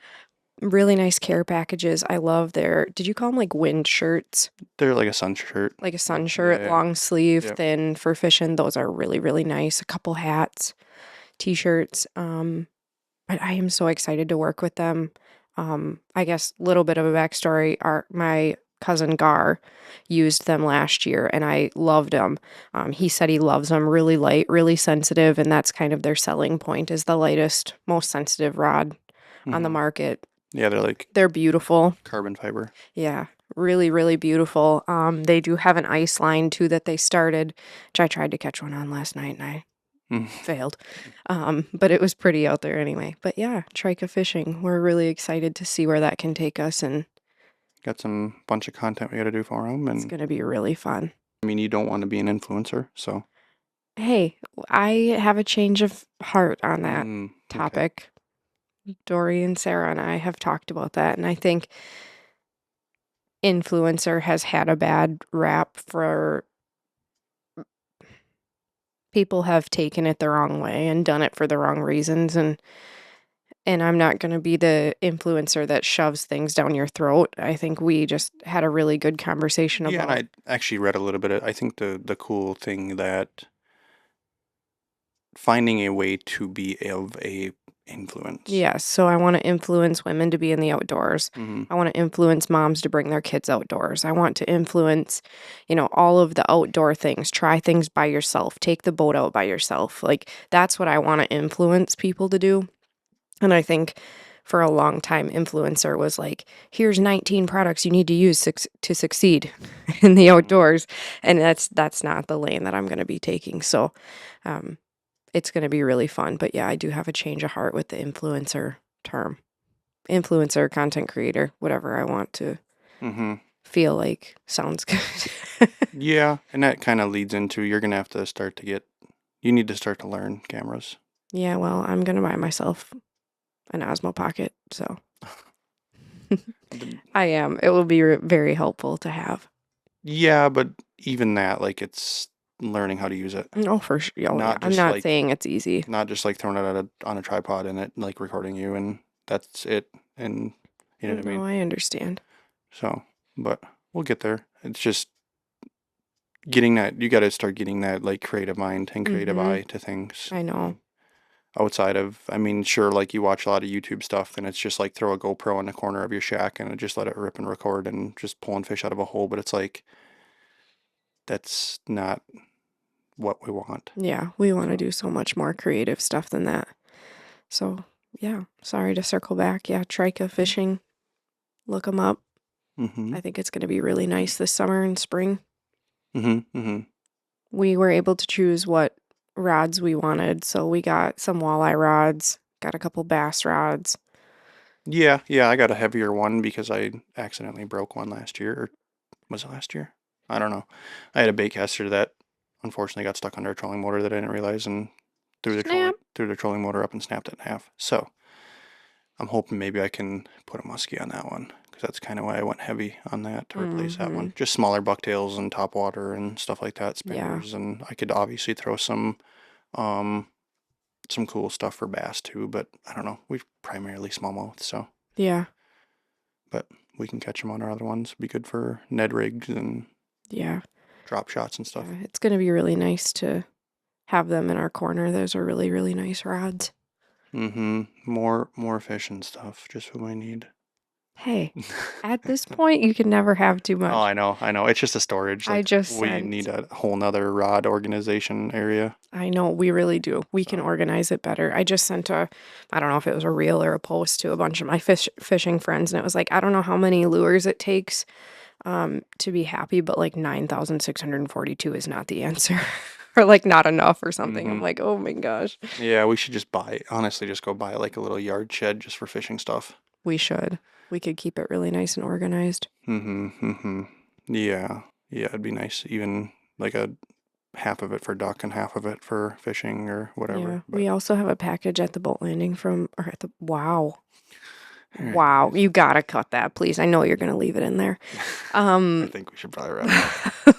Really nice care packages. I love did you call them like wind shirts? They're like a sun shirt. Like a sun shirt, Yeah. long sleeve, Yep. thin for fishing. Those are really, really nice. A couple hats, t-shirts. But I am so excited to work with them. I guess a little bit of a backstory. My cousin Gar used them last year and I loved them. He said he loves them, really light, really sensitive, and that's kind of their selling point is the lightest, most sensitive rod on the Mhm. market. Yeah, they're like They're beautiful. carbon fiber. Yeah, really, really beautiful. They do have an ice line too that they started, which I tried to catch one on last night and I Mm. failed. But it was pretty out there anyway. But yeah, Trika Fishing. We're really excited to see where that can take us and Got some bunch of content we got to do for them, it's and gonna be really fun. I mean, you don't want to be an influencer, so. Hey, I have a change of heart on that Okay. topic. Dory and Sarah and I have talked about that, and I think influencer has had a bad rap for people have taken it the wrong way and done it for the wrong reasons and I'm not going to be the influencer that shoves things down your throat. I think we just had a really good conversation Yeah, about and I actually read a little bit. I think the cool thing that finding a way to be of a influence. Yes, so I want to influence women to be in the outdoors. Mm-hmm. I want to influence moms to bring their kids outdoors. I want to influence, all of the outdoor things. Try things by yourself. Take the boat out by yourself. Like that's what I want to influence people to do. And I think for a long time, influencer was like, here's 19 products you need to use to succeed in the outdoors. And that's not the lane that I'm going to be taking. So it's going to be really fun. But yeah, I do have a change of heart with the influencer term. Influencer, content creator, whatever I want to Mm-hmm. feel like sounds good. Yeah, and that kind of leads into you're gonna have to you need to start to learn cameras. Yeah, well, I'm going to buy myself an Osmo Pocket. So I am. It will be very helpful to have. Yeah, but even that, like, it's learning how to use it. Oh, for sure. Oh, yeah. Not I'm just not like saying it's easy. not just like throwing it on a tripod and it like recording you and that's it. And you know what I mean? No, I understand. So, but we'll get there. It's just getting that you got to start getting that like creative mind and creative Mhm. eye to things. I know. Outside of, I mean, sure, like you watch a lot of YouTube stuff and it's just like throw a GoPro in the corner of your shack and just let it rip and record and just pulling fish out of a hole. But it's like, that's not what we want. Yeah, we want to do so much more creative stuff than that. So, yeah, sorry to circle back. Yeah, Trika fishing, look them up. Mm-hmm. I think it's going to be really nice this summer and spring. Mm-hmm. Mm-hmm. We were able to choose what rods we wanted, so we got some walleye rods, got a couple bass rods. Yeah, I got a heavier one because I accidentally broke one last year. Or was it last year? I don't know. I had a bait caster that unfortunately got stuck under a trolling motor that I didn't realize and Snap. threw the trolling motor up and snapped it in half. So I'm hoping maybe I can put a muskie on that one because that's kind of why I went heavy on that to replace that one. Just smaller bucktails and top water and stuff like that, spinners, and I could obviously throw some cool stuff for bass too, but I don't know. We're primarily smallmouth, so. Yeah. But we can catch them on our other ones. Be good for Ned rigs and drop shots and stuff. Yeah, it's going to be really nice to have them in our corner. Those are really, really nice rods. Mm-hmm. More fish and stuff. Just what we need. Hey, at this point, you can never have too much. Oh, I know. It's just a storage. I just we said- need a whole nother rod organization area. I know, we really do. We can organize it better. I just sent I don't know if it was a reel or a post to a bunch of my fishing friends, and it was like, I don't know how many lures it takes to be happy, but like 9,642 is not the answer. Or like not enough or something. I'm like, oh my gosh. Yeah, we should just honestly, just go buy like a little yard shed just for fishing stuff. We should. We could keep it really nice and organized. Yeah, it'd be nice. Even like a half of it for duck and half of it for fishing or whatever. Yeah. But, We also have a package at the boat landing wow. Right. Wow, you gotta cut that, please. I know you're gonna leave it in there. I think we should probably wrap up.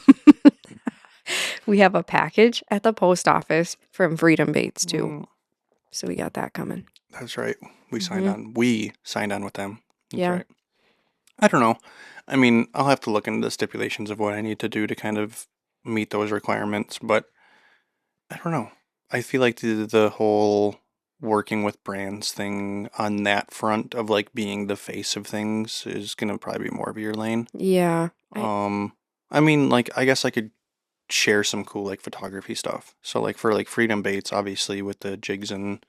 We have a package at the post office from Freedom Baits too. So we got that coming. That's right. We signed on. We signed on with them. That's Yeah. right. I don't know. I mean, I'll have to look into the stipulations of what I need to do to kind of meet those requirements, but I don't know. I feel like the whole working with brands thing on that front of like being the face of things is gonna probably be more of your lane. Yeah. I mean, like, I guess I could share some cool like photography stuff. So like for like Freedom Baits, obviously with the jigs and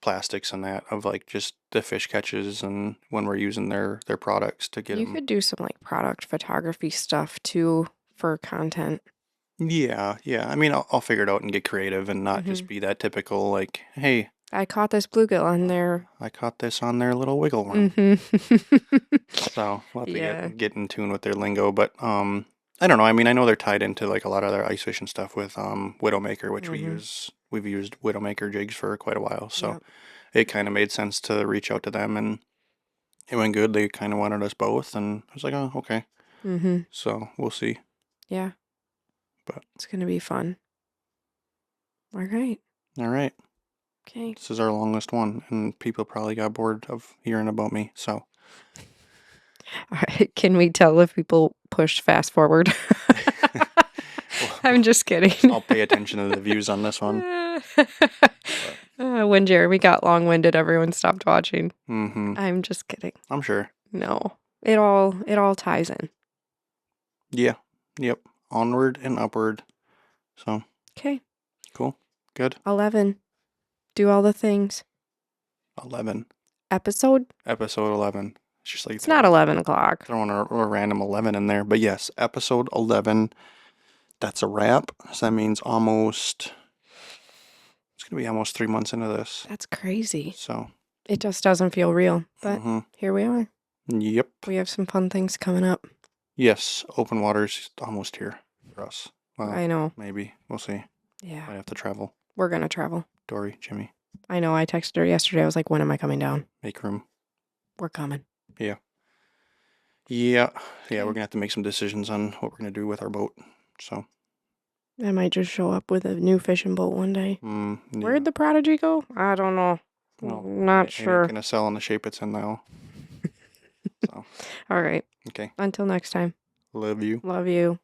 plastics and that of like just the fish catches and when we're using their products to get You them. could do some like product photography stuff too for content. Yeah. I mean, I'll figure it out and get creative and not just be that typical like, hey, I caught this bluegill on there. I caught this on their little wiggle worm. So we'll have to get in tune with their lingo, but I don't know. I mean, I know they're tied into like a lot of their ice fishing stuff with Widowmaker, which we've used Widowmaker jigs for quite a while. So it kind of made sense to reach out to them, and it went good. They kind of wanted us both, and I was like, oh, okay. So we'll see. Yeah. But it's gonna be fun. All right. Okay. This is our longest one, and people probably got bored of hearing about me. So. All right. Can we tell if people push fast forward? I'm just kidding. I'll pay attention to the views on this one. When Jeremy got long-winded, everyone stopped watching. I'm just kidding. I'm sure. No, it all ties in. Yeah. Yep. Onward and upward. So. Okay. Cool. Good. 11. Do all the things. 11. Episode 11. It's just like it's not 11 o'clock. Throwing a random 11 in there, but yes, episode 11. That's a wrap. So that means it's gonna be almost 3 months into this. That's crazy. So it just doesn't feel real, but here we are. Yep. We have some fun things coming up. Yes, open water's almost here for us. Well, I know. Maybe we'll see. Yeah. I have to travel. We're gonna travel. Dory, Jimmy. I know. I texted her yesterday. I was like, "When am I coming down?" Make room. We're coming. Yeah. We're gonna have to make some decisions on what we're gonna do with our boat. So. I might just show up with a new fishing boat one day. Yeah. Where'd the Prodigy go? I don't know. Well, not sure. Ain't gonna sell in the shape it's in now. So. All right. Okay. Until next time. Love you. Love you.